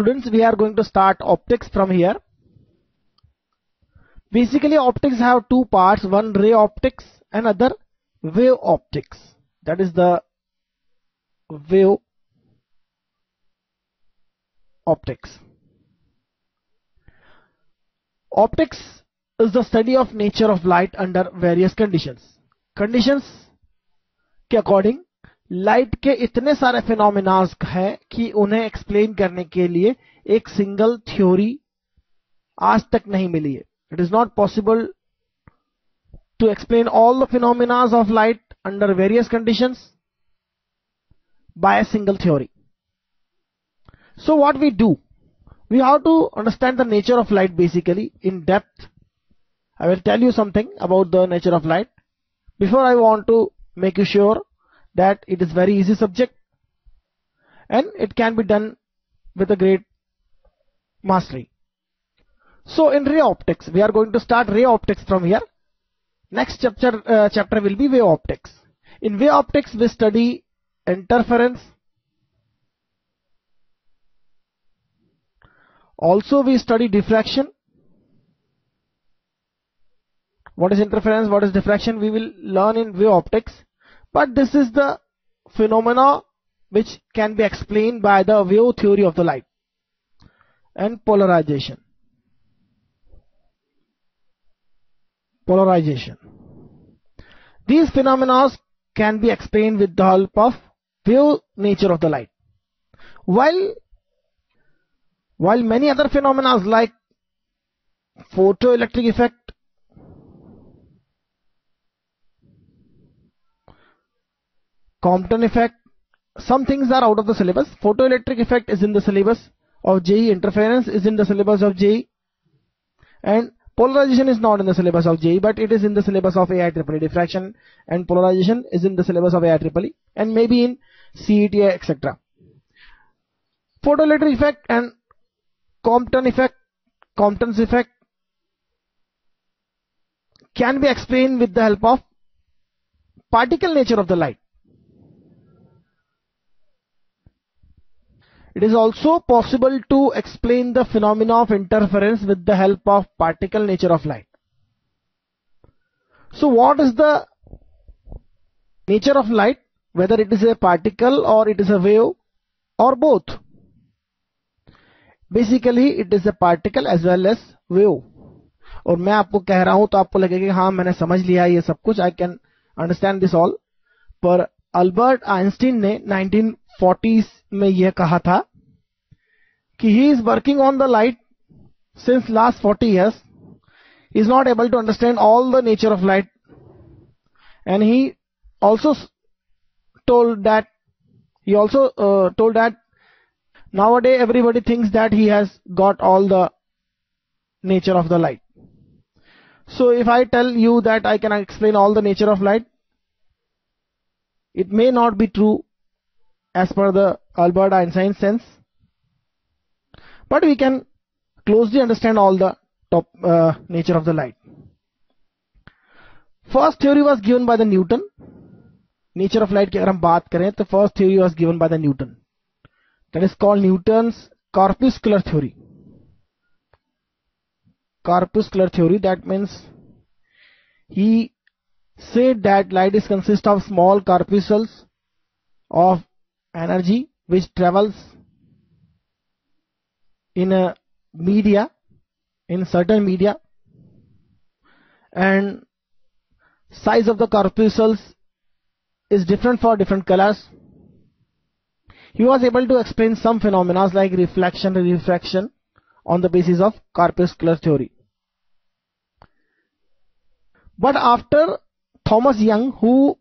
students, we are going to start optics from here. Basically, optics have two parts, one ray optics and other wave optics. That is the wave optics. Optics is the study of nature of light under various conditions. Conditions के according light के इतने सारे phenomenas हैं कि उन्हें explain करने के लिए एक सिंगल थ्योरी आज तक नहीं मिली है. It is not possible to explain all the phenomenas of light under various conditions by a single theory. So what we do? We have to understand the nature of light basically in depth. I will tell you something about the nature of light. Before I want to make you sure that it is very easy subject and it can be done with a great mastery. So in ray optics, we are going to start ray optics from here. Next chapter will be wave optics. In wave optics, we study interference. Also, we study diffraction. What is interference? What is diffraction? We will learn in wave optics. But this is the phenomena which can be explained by the wave theory of the light and polarization. Polarization. These phenomena can be explained with the help of wave nature of the light. While many other phenomena like photoelectric effect, Compton effect, some things are out of the syllabus. Photoelectric effect is in the syllabus of JEE, interference is in the syllabus of JEE, and polarization is not in the syllabus of JEE, but it is in the syllabus of AIEEE. Diffraction and polarization is in the syllabus of AIEEE and maybe in CET, etc. Photoelectric effect and Compton's effect can be explained with the help of particle nature of the light. It is also possible to explain the phenomena of interference with the help of particle nature of light. So what is the nature of light? Whether it is a particle or it is a wave or both. Basically, it is a particle as well as wave. और मैं आपको कह रहा हूं तो आपको लगेगा कि हाँ मैंने समझ लिया ये सब कुछ. I can understand this all. पर अल्बर्ट आइंस्टीन ने 1940s में यह कहा था कि he is working on the light since last 40 years. He is not able to understand all the nature of light, and he also told that nowadays everybody thinks that he has got all the nature of the light. So if I tell you that I can explain all the nature of light, it may not be true as per the Albert Einstein sense, but we can closely understand all the nature of the light. First theory was given by the Newton. Nature of light की अगर हम बात करें तो first theory was given by the Newton. That is called Newton's corpuscular theory. Corpuscular theory, that means he said that light is consist of small corpuscles of energy which travels in a media, in certain media, and size of the corpuscles is different for different colors. He was able to explain some phenomena like reflection and refraction on the basis of corpuscular theory. But after Thomas Young, who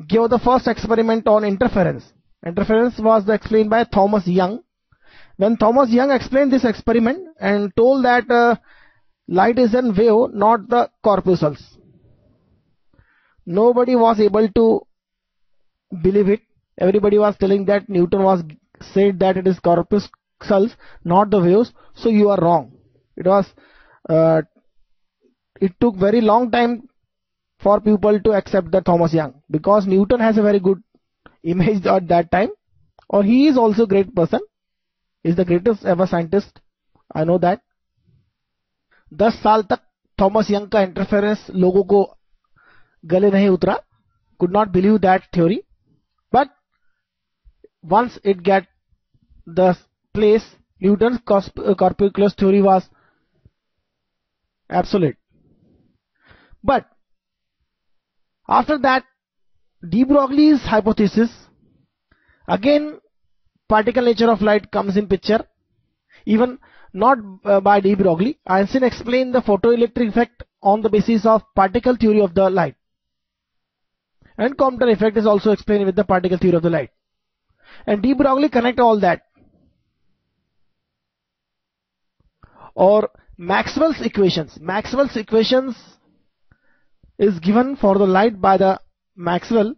gave the first experiment on interference was explained by Thomas Young. When Thomas Young explained this experiment and told that light is a wave, not the corpuscles, nobody was able to believe it. Everybody was telling that Newton was said that it is corpuscles, not the waves. So you are wrong. It took very long time for people to accept the Thomas Young, because Newton has a very good image at that time, or he is also a great person. is the greatest ever scientist. I know that. 10 साल तक Thomas young का interference लोगों को गले नहीं उतरा. Could not believe that theory. But once it get the place, Newton's corpuscular theory was absolute. But after that, de Broglie's hypothesis, again particle nature of light comes in picture. Even not by de Broglie, Einstein explained the photoelectric effect on the basis of particle theory of the light. And Compton effect is also explained with the particle theory of the light. And de Broglie connect all that. Or Maxwell's equations. Maxwell's equations is given for the light by the Maxwell,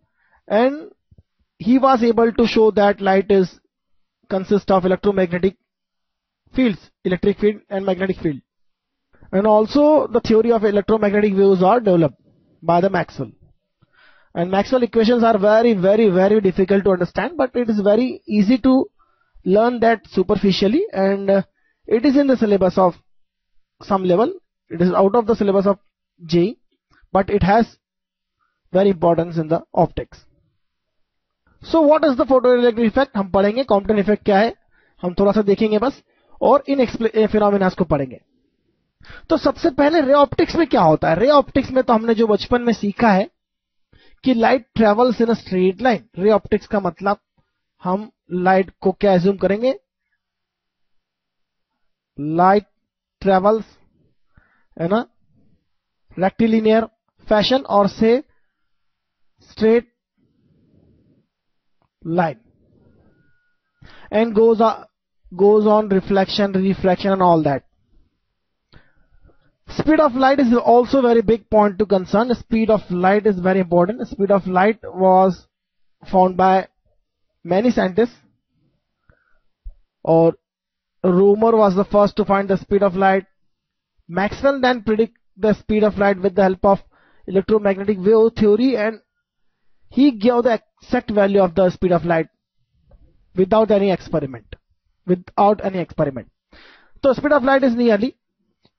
and he was able to show that light is consists of electromagnetic fields, electric field and magnetic field. And also the theory of electromagnetic waves are developed by the Maxwell. And Maxwell equations are very, very, very difficult to understand, but it is very easy to learn that superficially, and it is in the syllabus of some level. It is out of the syllabus of JEE, but it has very importance in the optics. So what is the photoelectric effect? हम पढ़ेंगे Compton effect क्या है, हम थोड़ा सा देखेंगे बस, और इन फिनोमेना को पढ़ेंगे. तो सबसे पहले रे ऑप्टिक्स में क्या होता है. रे ऑप्टिक्स में तो हमने जो बचपन में सीखा है कि light travels in a straight line. Ray optics का मतलब हम लाइट को क्या एज्यूम करेंगे, लाइट ट्रेवल्स है ना रेक्टिलिनियर फैशन और से straight line and goes on reflection, refraction and all that. Speed of light is also a very big point to concern. Speed of light is very important. Speed of light was found by many scientists, or Roemer was the first to find the speed of light. Maxwell then predict the speed of light with the help of electromagnetic wave theory, and he gave the exact value of the speed of light without any experiment. So speed of light is nearly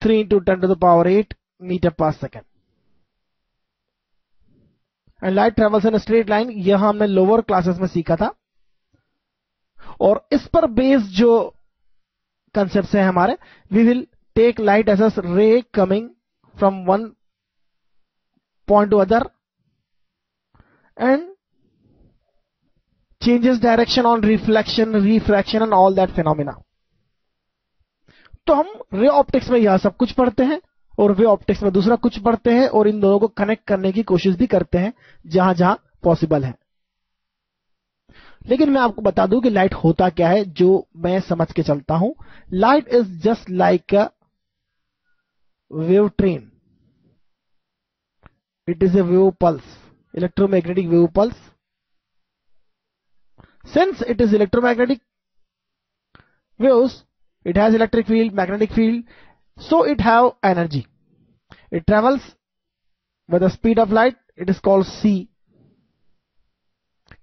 3 into 10 to the power 8 meter per second. And light travels in a straight line. यह हमने lower classes में सीखा था. और इस पर based जो concepts हैं हमारे, we will take light as a ray coming from one point to other and changes direction on reflection, refraction and all that phenomena. तो हम रे ऑप्टिक्स में यह सब कुछ पढ़ते हैं और वे ऑप्टिक्स में दूसरा कुछ पढ़ते हैं, और इन दोनों को कनेक्ट करने की कोशिश भी करते हैं जहां जहां पॉसिबल है. लेकिन मैं आपको बता दूं कि लाइट होता क्या है, जो मैं समझ के चलता हूं. Light is just like a wave train. It is a wave pulse, electromagnetic wave pulse. Since it is electromagnetic waves, it has electric field, magnetic field, so it have energy. It travels with the speed of light. It is called c.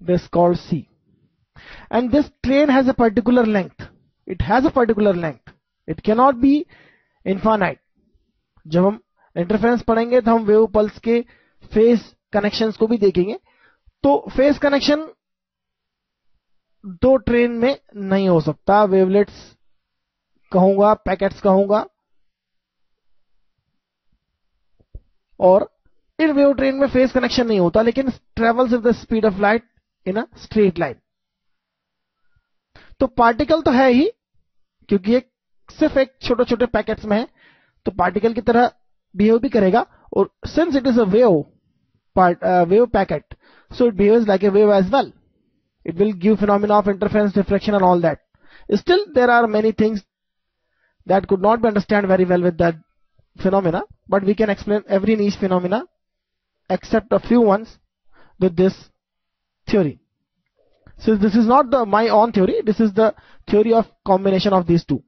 This is called c. And this train has a particular length. It has a particular length. It cannot be infinite. जब हम interference पढ़ेंगे तो हम wave pulse के phase connections को भी देखेंगे. तो फेज कनेक्शन दो ट्रेन में नहीं हो सकता. वेवलेट्स कहूंगा, पैकेट्स कहूंगा, और इन वेव ट्रेन में फेज कनेक्शन नहीं होता, लेकिन travels with the speed of light in a straight line. तो पार्टिकल तो है ही, क्योंकि एक सिर्फ एक छोटे छोटे पैकेट्स में है, तो पार्टिकल की तरह बिहेव भी करेगा. और since it is a wave packet, so it behaves like a wave as well. It will give phenomena of interference, diffraction and all that. Still there are many things that could not be understood very well with that phenomena, but we can explain every niche phenomena except a few ones with this theory. So this is not my own theory, this is the theory of combination of these two.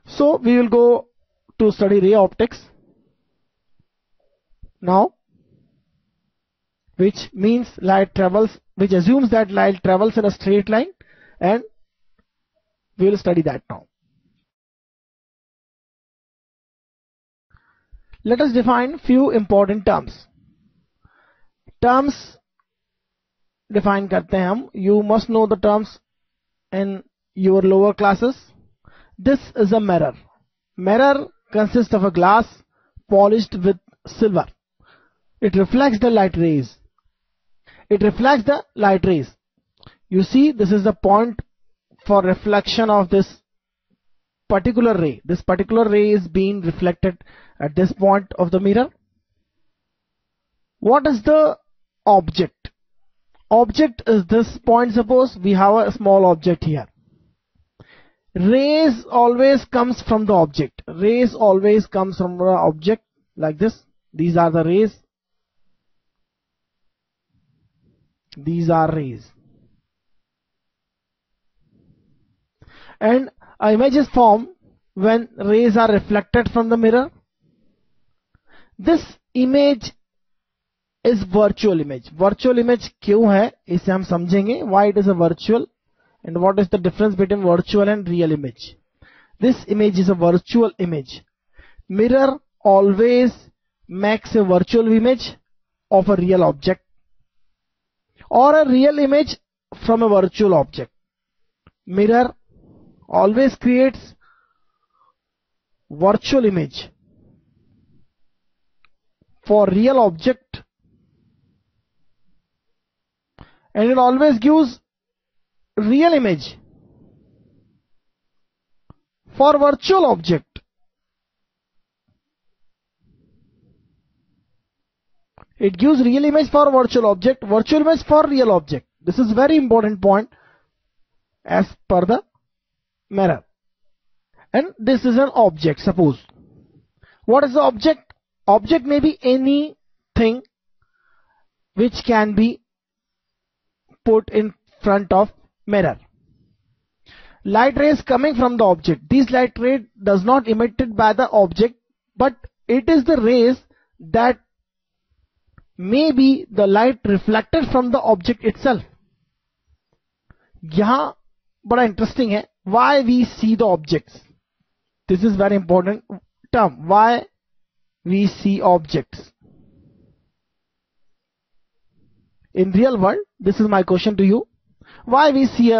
So we will go to study ray optics now, which assumes that light travels in a straight line and we will study that now. Let us define few important terms. Terms define करते हैं हम. You must know the terms in your lower classes. This is a mirror. Mirror consists of a glass polished with silver. It reflects the light rays. It reflects the light rays. You see, this is the point for reflection of this particular ray. This particular ray is being reflected at this point of the mirror. What is the object? Object is this point. Suppose we have a small object here. Rays always comes from the object. Rays always comes from the object like this. These are the rays. These are rays. And an image is formed when rays are reflected from the mirror. This image is virtual image. Virtual image क्यों है इसे हम समझेंगे. Why it is a virtual and what is the difference between virtual and real image. This image is a virtual image. Mirror always makes a virtual image of a real object or a real image from a virtual object. Mirror always creates virtual image for real object, and it always gives real image for virtual object. It gives real image for virtual object, virtual image for real object. This is very important point as per the mirror. And this is an object. Suppose, what is the object? Object may be anything which can be put in front of mirror. Light rays coming from the object. These light ray does not emitted by the object, but it is the rays that may be the light reflected from the object itself. यहाँ बड़ा interesting है. Why we see the objects? This is very important term. Why we see objects? In real world, this is my question to you. Why we see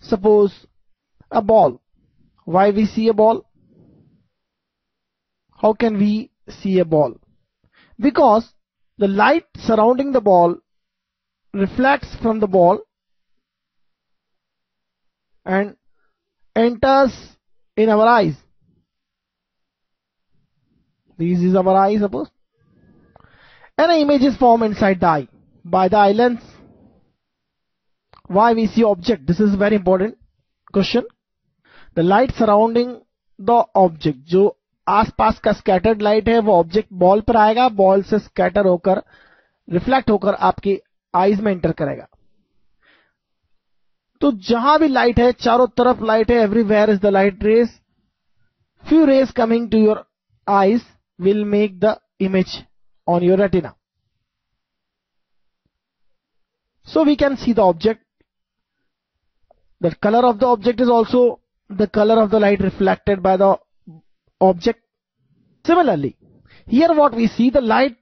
suppose a ball? Why we see a ball? How can we see a ball? Because the light surrounding the ball reflects from the ball and enters in our eyes. This is our eye, suppose. And an image is formed inside the eye by the eye lens. Why we see object? This is a very important question. The light surrounding the object, जो आसपास का scattered light है वो object ball पर आएगा, ball से scatter होकर reflect होकर आपकी आईज में एंटर करेगा. तो जहां भी लाइट है, चारों तरफ लाइट है, everywhere is the light rays. Few rays coming to your eyes will make the image on your retina. So we can see the object. The color of the object is also the color of the light reflected by the object. Similarly, here what we see, the light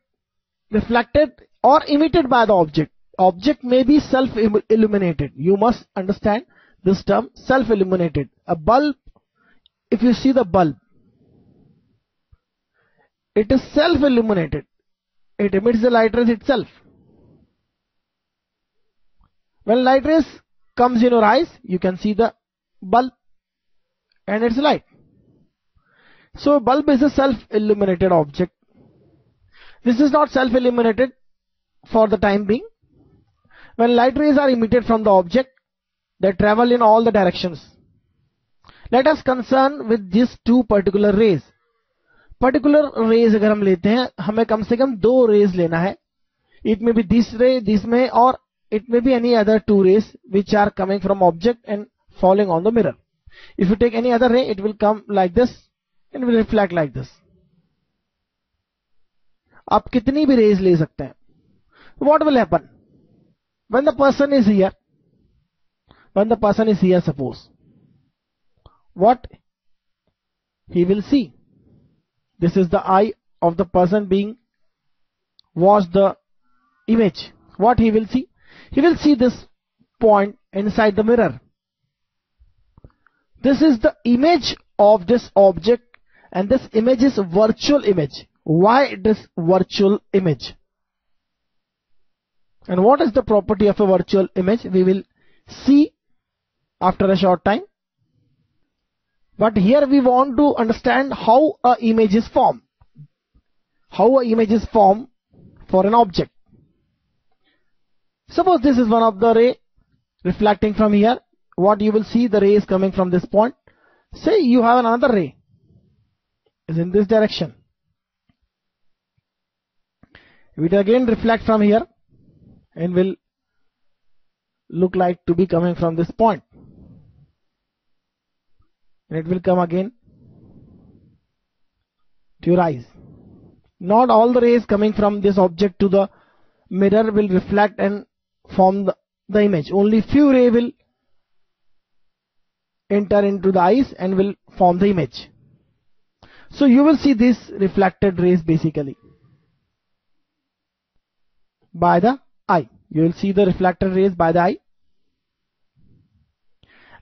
reflected or emitted by the object. Object may be self-illuminated. You must understand this term, self-illuminated. A bulb, if you see the bulb, it is self-illuminated. It emits the light rays itself. When light rays comes in your eyes, you can see the bulb and its light. So bulb is a self-illuminated object. This is not self-illuminated for the time being. When light rays are emitted from the object, they travel in all the directions. Let us concern with these two particular rays. Particular rays अगर हम लेते हैं, हमें कम से कम 2 rays लेना है. It may be this ray, this में, और it may be any other 2 rays which are coming from object and falling on the mirror. If you take any other ray, it will come like this and will reflect like this. आप कितनी भी rays ले सकते हैं. What will happen when the person is here? when the person is here, suppose, what he will see? This is the eye of the person being watched the image. What he will see? He will see this point inside the mirror. This is the image of this object, and this image is virtual image. Why it is virtual image? And what is the property of a virtual image? We will see after a short time. But here we want to understand how an image is formed. How an image is formed for an object. Suppose this is one of the ray reflecting from here. What you will see, the ray is coming from this point. Say you have another ray is in this direction. It will again reflect from here and will look like to be coming from this point. And it will come again to your eyes. Not all the rays coming from this object to the mirror will reflect and form the image. Only few rays will enter into the eyes and will form the image. So you will see these reflected rays basically by the eye. You will see the reflected rays by the eye,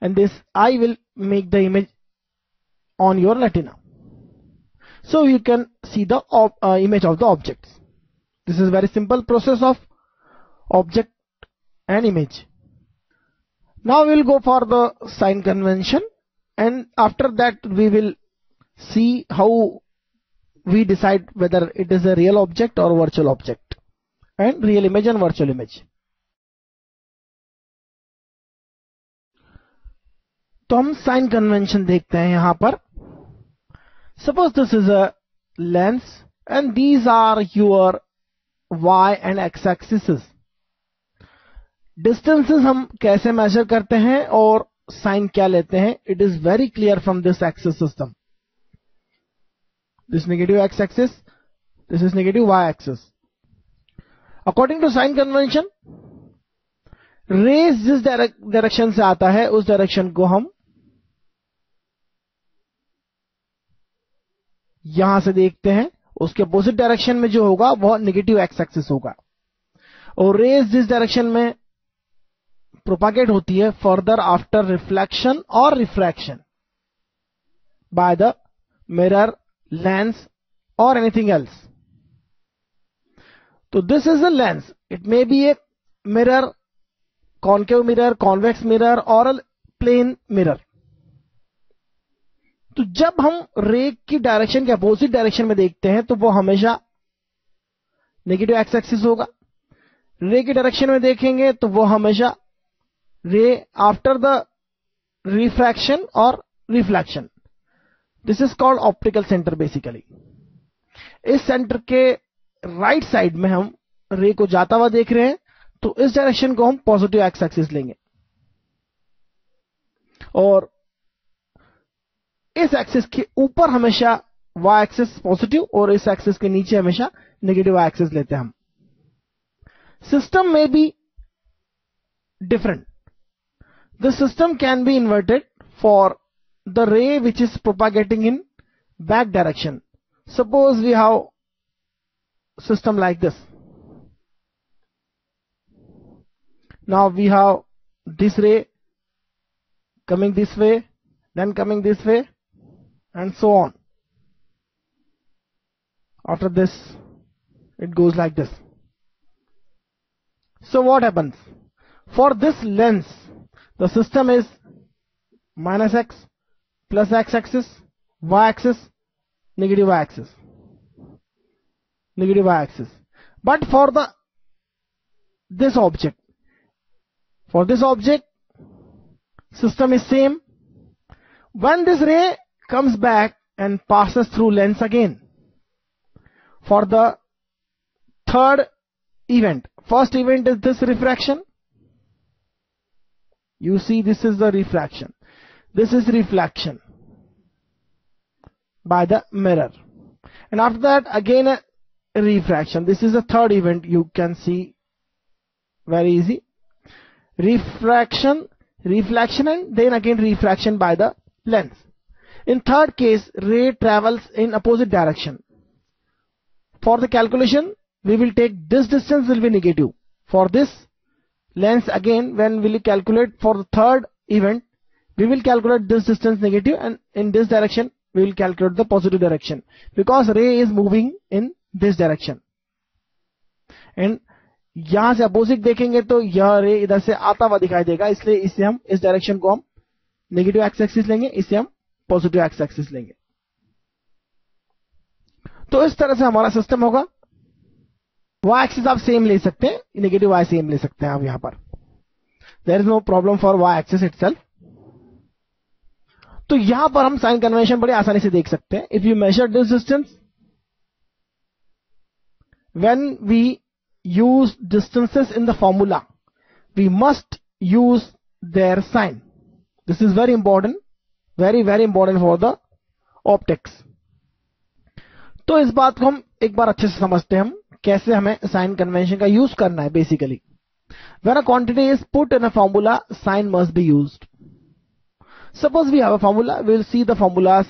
and this eye will make the image on your retina. So you can see the image of the objects. This is a very simple process of object and image. Now we will go for the sign convention, and after that we will see how we decide whether it is a real object or virtual object, and real image and virtual image. तो हम sign convention देखते हैं यहां पर. Suppose this is a lens and these are your y and x axes. Distances हम कैसे measure करते हैं और साइन क्या लेते हैं? It is very clear from this axis system. This negative x axis, this is negative y axis. According to sign convention, rays जिस direction से आता है उस डायरेक्शन को हम यहां से देखते हैं. उसके अपोजिट डायरेक्शन में जो होगा वह नेगेटिव एक्स एक्सिस होगा. और रेज जिस डायरेक्शन में प्रोपागेट होती है फर्दर आफ्टर रिफ्लेक्शन और refraction by the mirror, lens और एनीथिंग एल्स. तो this is a lens. It may B a mirror, concave mirror, convex mirror और अ प्लेन मिरर. तो जब हम रे की डायरेक्शन के अपोजिट डायरेक्शन में देखते हैं तो वो हमेशा नेगेटिव एक्स एक्सिस होगा. रे की डायरेक्शन में देखेंगे तो वो हमेशा रे आफ्टर द रिफ्रैक्शन और reflection. This is called optical centre basically. इस सेंटर के राइट साइड में हम रे को जाता हुआ देख रहे हैं तो इस डायरेक्शन को हम पॉजिटिव एक्स एक्सिस लेंगे और इस एक्सिस के ऊपर हमेशा y एक्सिस पॉजिटिव और इस एक्सिस के नीचे हमेशा नेगेटिव y एक्सिस लेते हैं हम. सिस्टम में be different. The system can be inverted for the ray which is propagating in back direction. Suppose we have system like this. Now we have this ray coming this way, then coming this way, and so on. After this, it goes like this. So what happens? For this lens, the system is minus x, plus x axis, y axis, negative y axis, negative y axis. But for this object, system is same. When this ray comes back and passes through lens again for the third event. First event is this refraction. You see this is the refraction. This is reflection by the mirror. And after that again a refraction. This is the third event. You can see very easy. Refraction, reflection and then again refraction by the lens. In third case, ray travels in opposite direction. For the calculation, we will take this distance will be negative. For this lens again, when we will calculate for the third event, we will calculate this distance negative, and in this direction we will calculate the positive direction because ray is moving in this direction. And यहां से opposite देखेंगे तो यह रे इधर से आता हुआ दिखाई देगा, इसलिए इसे हम इस डायरेक्शन को हम नेगेटिव एक्स एक्सिस लेंगे, इसे हम पॉजिटिव एक्स एक्सिस लेंगे. तो इस तरह से हमारा सिस्टम होगा. वाई एक्सिस आप सेम ले सकते हैं, नेगेटिव वाई सेम ले सकते हैं आप यहां पर. There is no problem for Y axis itself. तो यहां पर हम साइन कन्वेंशन बड़ी आसानी से देख सकते हैं. If you measure this distance, when we use distances in the formula, we must use their sign. This is very important, very important for the optics. तो इस बात को हम एक बार अच्छे से समझते हैं, हम कैसे हमें साइन कन्वेंशन का यूज करना है. Basically when a quantity is put in a formula, sign must be used. Suppose we have a formula, we will see the formulas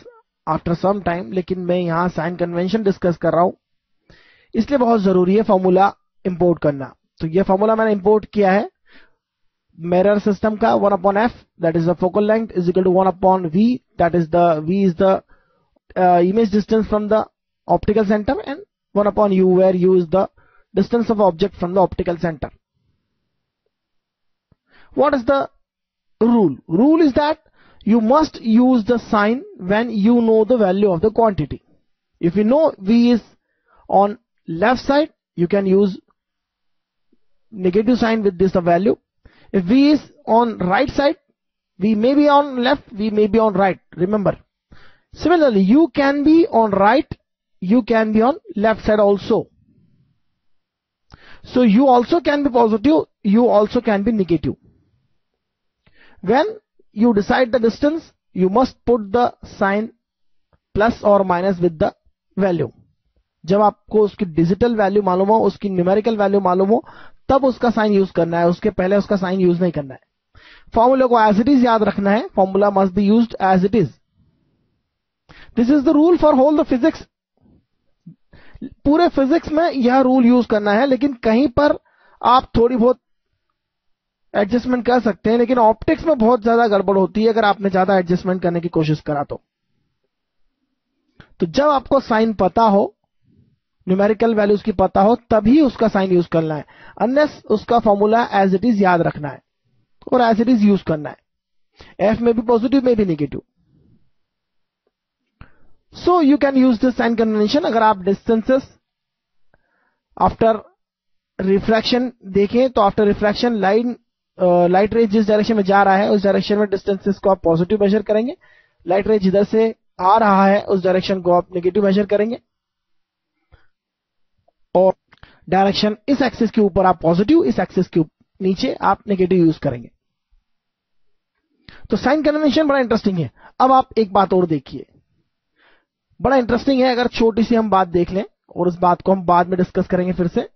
after some time, लेकिन मैं यहां साइन कन्वेंशन डिस्कस कर रहा हूं, इसलिए बहुत जरूरी है फॉर्मूला इंपोर्ट करना. तो ये फॉर्मूला मैंने इंपोर्ट किया है मिरर सिस्टम का. 1/f that is the focal length is equal to 1/v that is the v is the image distance from the optical centre and 1/u where u is the distance of object from the optical centre. What is the rule? Rule is that you must use the sign when you know the value of the quantity. If you know v is on left side, you can use negative sign with this value. If v is on right side, v may be on left, v may be on right. Remember, similarly you can be on right, you can be on left side also. So you also can be positive, you also can be negative. When you decide the distance, you must put the sign plus or minus with the value. जब आपको उसकी digital value मालूम हो, उसकी numerical value मालूम हो, तब उसका साइन यूज करना है, उसके पहले उसका साइन यूज नहीं करना है. फॉर्मूला को एज इट इज याद रखना है. Formula must be used as it is. This is the rule for whole the physics. पूरे फिजिक्स में यह रूल यूज करना है, लेकिन कहीं पर आप थोड़ी बहुत एडजस्टमेंट कर सकते हैं, लेकिन ऑप्टिक्स में बहुत ज्यादा गड़बड़ होती है अगर आपने ज्यादा एडजस्टमेंट करने की कोशिश करा तो. जब आपको साइन पता हो, न्यूमेरिकल वैल्यूज की पता हो, तभी उसका साइन यूज करना है. अनलेस उसका फॉर्मूला एज इट इज याद रखना है और एज इट इज यूज करना है. एफ में भी पॉजिटिव, में भी negative. So you can use this sign convention. अगर आप डिस्टेंसेस आफ्टर रिफ्रैक्शन देखें तो आफ्टर रिफ्रैक्शन लाइट रेज जिस डायरेक्शन में जा रहा है उस डायरेक्शन में डिस्टेंसेस को आप पॉजिटिव मेजर करेंगे. लाइट रेज जिधर से आ रहा है उस डायरेक्शन को आप नेगेटिव मेजर करेंगे, और डायरेक्शन इस एक्सिस के ऊपर आप पॉजिटिव, इस एक्सिस के नीचे आप नेगेटिव यूज करेंगे. तो साइन कन्वेंशन बड़ा इंटरेस्टिंग है. अब आप एक बात और देखिए, बड़ा इंटरेस्टिंग है. अगर छोटी सी हम बात देख लें, और उस बात को हम बाद में डिस्कस करेंगे फिर से.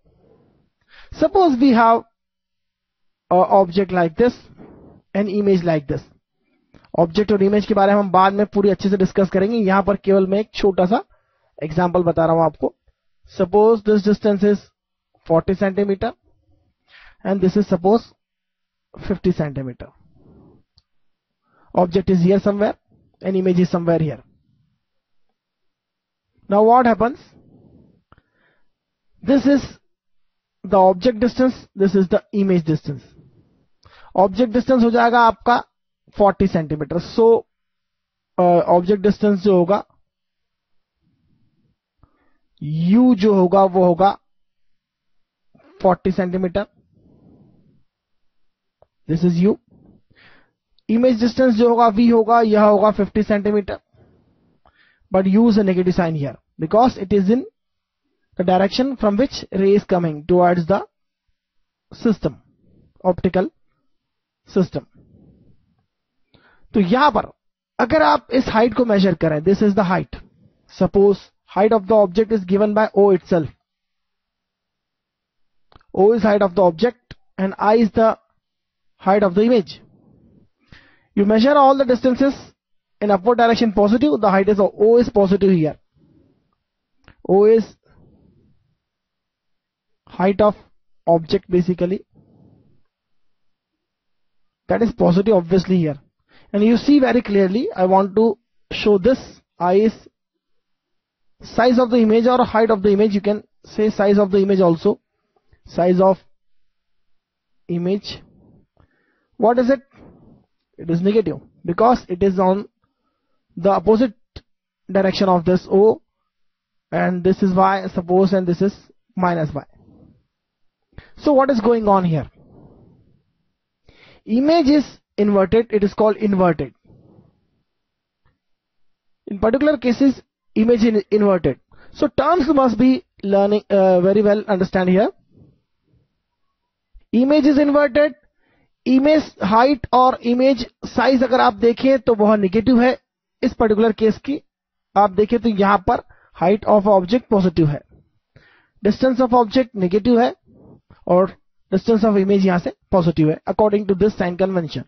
Suppose we have object like this, an image like this. Object और इमेज के बारे में हम बाद में पूरी अच्छे से डिस्कस करेंगे. यहां पर केवल मैं एक छोटा सा एग्जांपल बता रहा हूं आपको. Suppose this distance is 40 centimetre and this is suppose 50 centimetre. Object is here somewhere, an image is somewhere here. Now what happens? This is the object distance, this is the image distance. Object distance हो जाएगा आपका 40 centimetre. So object distance जो होगा u जो होगा वो होगा 40 centimetre. This is u. Image distance जो होगा v होगा, यह होगा 50 centimetre. But u is a negative sign here because it is in the direction from which ray is coming towards the system, optical system. तो यहां पर अगर आप इस हाइट को मेजर करें, this is the height. Suppose height of the object is given by o itself. o is height of the object and I is the height of the image. You measure all the distances in upward direction positive. The height is O is positive here. O is height of object basically. That is positive obviously here. And you see very clearly, I want to show this. I is size of the image or height of the image. You can say size of the image also. Size of image. What is it? It is negative because it is on the opposite direction of this O, and this is Y suppose, and this is minus Y. So what is going on here? Image is inverted. It is called inverted. In particular cases, image is inverted. So terms must be learning very well understand here. Image is inverted. Image height और image size अगर आप देखें तो वह negative है. इस particular case की आप देखें तो यहां पर हाइट ऑफ ऑब्जेक्ट पॉजिटिव है, डिस्टेंस ऑफ ऑब्जेक्ट नेगेटिव है और डिस्टेंस ऑफ इमेज यहां से पॉजिटिव है according to this sign convention.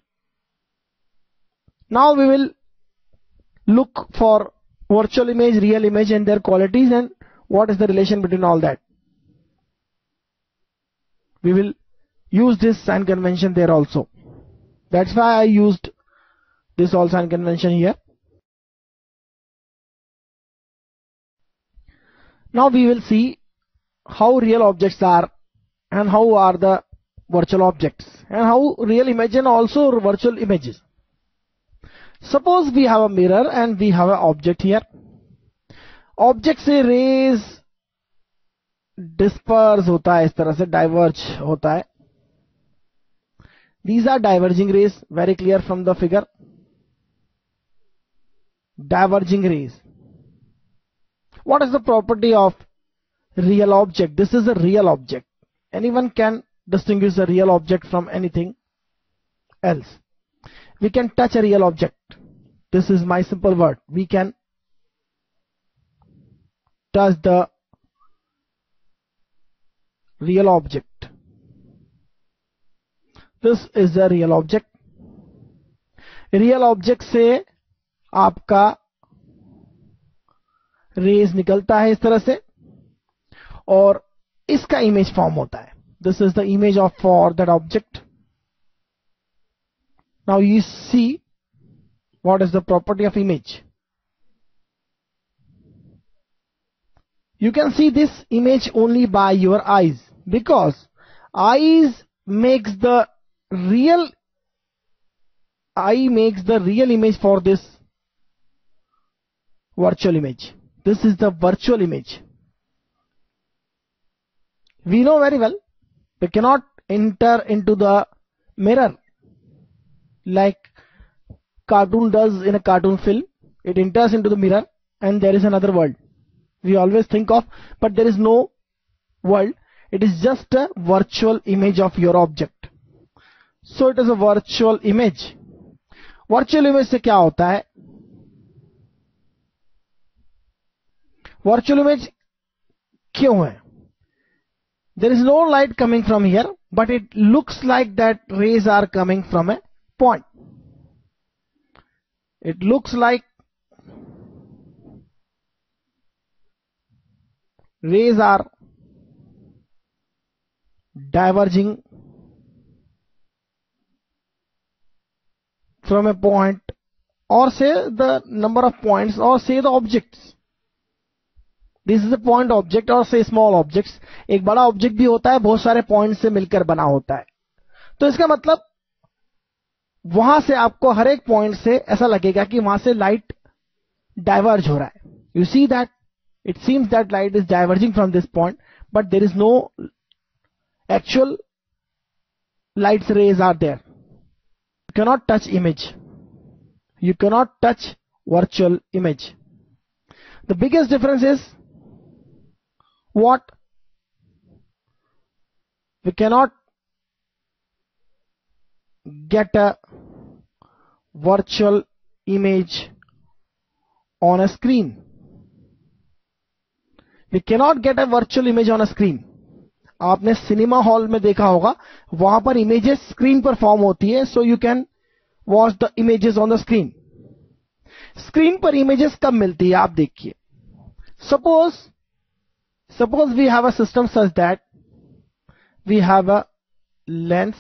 Now we will look for virtual image, real image and their qualities and what is the relation between all that. We will use this sign convention there also. That's why I used this all sign convention here. Now we will see how real objects are and how are the virtual objects and how real image and also virtual images. Suppose we have a mirror and we have an object here. Object से rays disperse होता है, इस तरह से diverge होता है. These are diverging rays, very clear from the figure. Diverging rays. What is the property of real object? This is a real object. Anyone can distinguish a real object from anything else. We can touch a real object. This is my simple word. We can touch the real object. This is a real object. Real object से आपका raise निकलता है इस तरह से और इसका image form होता है. This is the image of for that object. Now you see what is the property of image. You can see this image only by your eyes because eyes makes the real image for this virtual image. This is the virtual image. We know very well we cannot enter into the mirror like cartoon does in a cartoon film. It enters into the mirror and there is another world we always think of, but there is no world. It is just a virtual image of your object. So it is a virtual image. Virtual image से क्या होता है? Virtual image क्यों है? There is no light coming from here, but it looks like that rays are coming from a point. It looks like rays are diverging from a point, or say the number of points, or say the objects. This is a point object or say small objects. एक बड़ा object भी होता है, बहुत सारे point से मिलकर बना होता है. तो इसका मतलब वहां से आपको हर एक पॉइंट से ऐसा लगेगा कि वहां से लाइट डाइवर्ज हो रहा है. You see that it seems that light is diverging from this point, but there is no actual lights rays are there. You cannot touch image. You cannot touch virtual image. The biggest difference is what? We cannot get a virtual image on a screen. We cannot get a virtual image on a screen. आपने cinema hall में देखा होगा, वहां पर images screen पर form होती है. So you can watch the images on the screen. Screen पर इमेजेस कब मिलती है आप देखिए। Suppose we have a system such that we have a lens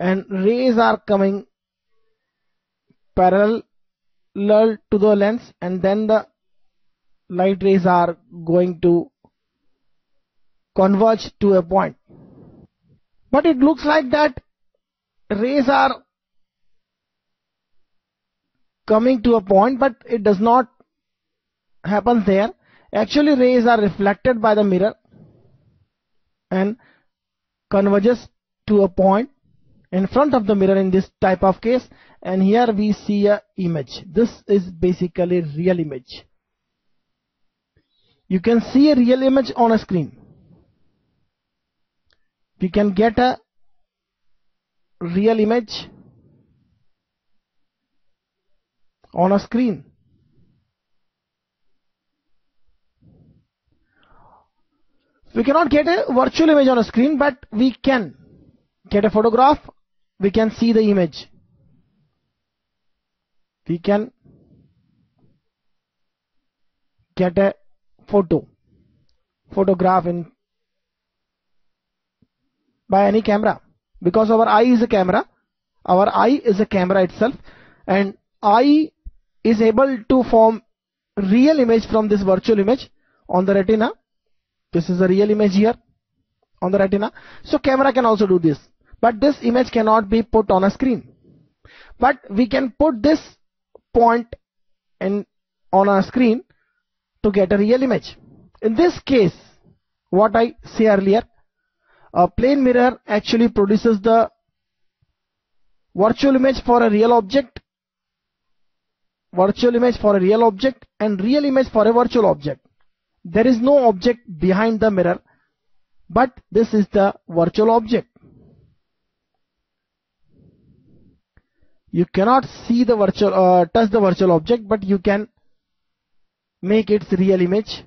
and rays are coming parallel to the lens, and then the light rays are going to converge to a point. But it looks like that rays are coming to a point, but it does not happen there. Actually, rays are reflected by the mirror and converges to a point in front of the mirror in this type of case, and here we see a image. This is basically real image. You can see a real image on a screen. We can get a real image on a screen. We cannot get a virtual image on a screen, but we can get a photograph. We can see the image. We can get a photograph in by any camera, because our eye is a camera. Our eye is a camera itself, and eye is able to form real image from this virtual image on the retina. This is a real image here on the retina. So camera can also do this, but this image cannot be put on a screen. But we can put this point on a screen to get a real image. In this case, what I say earlier, a plane mirror actually produces the virtual image for a real object, and real image for a virtual object. There is no object behind the mirror, but this is the virtual object. You cannot see the touch the virtual object, but you can make its real image.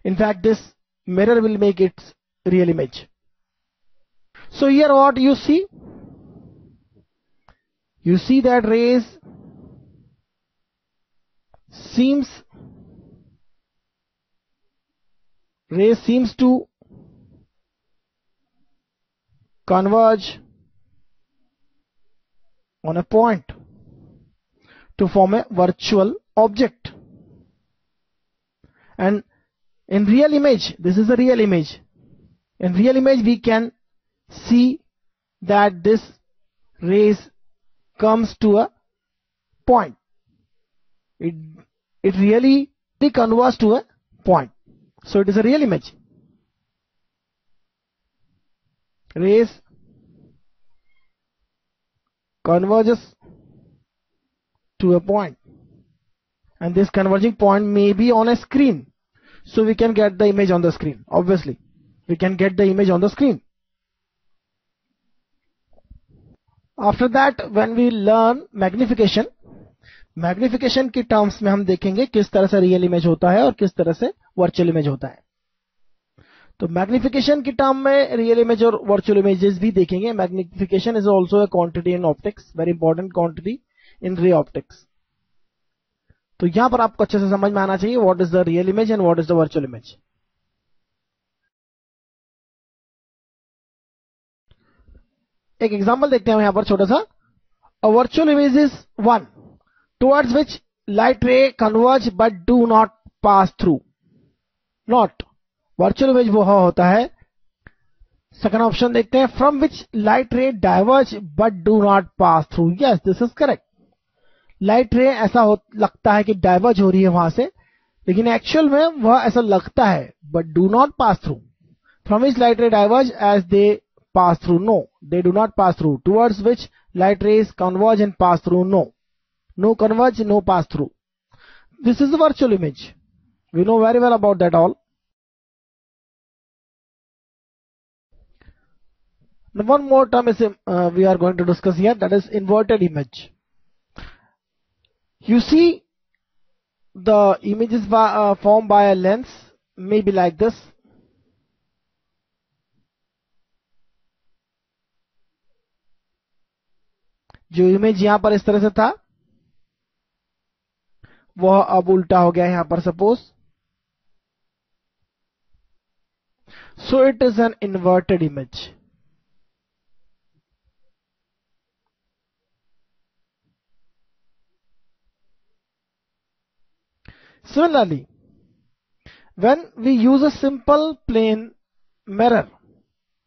In fact, this mirror will make its real image. So here what you see? You see that rays seems to converge on a point to form a virtual object. And in real image, this is a real image. In real image, we can see that this rays comes to a point. It really converges to a point. So it is a real image. Rays converges to a point, and this converging point may be on a screen. So we can get the image on the screen. Obviously, we can get the image on the screen. After that, when we learn magnification की terms में हम देखेंगे किस तरह से real image होता है और किस तरह से वर्चुअल इमेज होता है. तो मैग्निफिकेशन की टर्म में रियल इमेज और वर्चुअल इमेजेस भी देखेंगे. Magnification is also a quantity in optics, very important quantity in ray optics. तो यहां पर आपको अच्छे से समझ में आना चाहिए what is the real image and what is the virtual image. एक एग्जांपल देखते हैं यहां पर छोटा सा. A virtual image is one towards which light ray converge but do not pass through. Not. Virtual image वो होता है. सेकंड ऑप्शन देखते हैं, from which light ray diverge but do not pass through. Yes, this is correct. Light रे ऐसा लगता है कि डाइवर्ज हो रही है वहां से, लेकिन एक्चुअल में वह ऐसा लगता है, but do not pass through. From which light ray diverge as they pass through. No, they do not pass through. Towards which light rays converge and pass through. No. No converge, no pass through. This is the virtual image. We know very well about that all. Now one more term is we are going to discuss here, that is inverted image. You see the images formed by a lens may be like this. जो image यहां पर इस तरह से था वह अब उल्टा हो गया यहां पर suppose. So it is an inverted image. Similarly, when we use a simple plane mirror,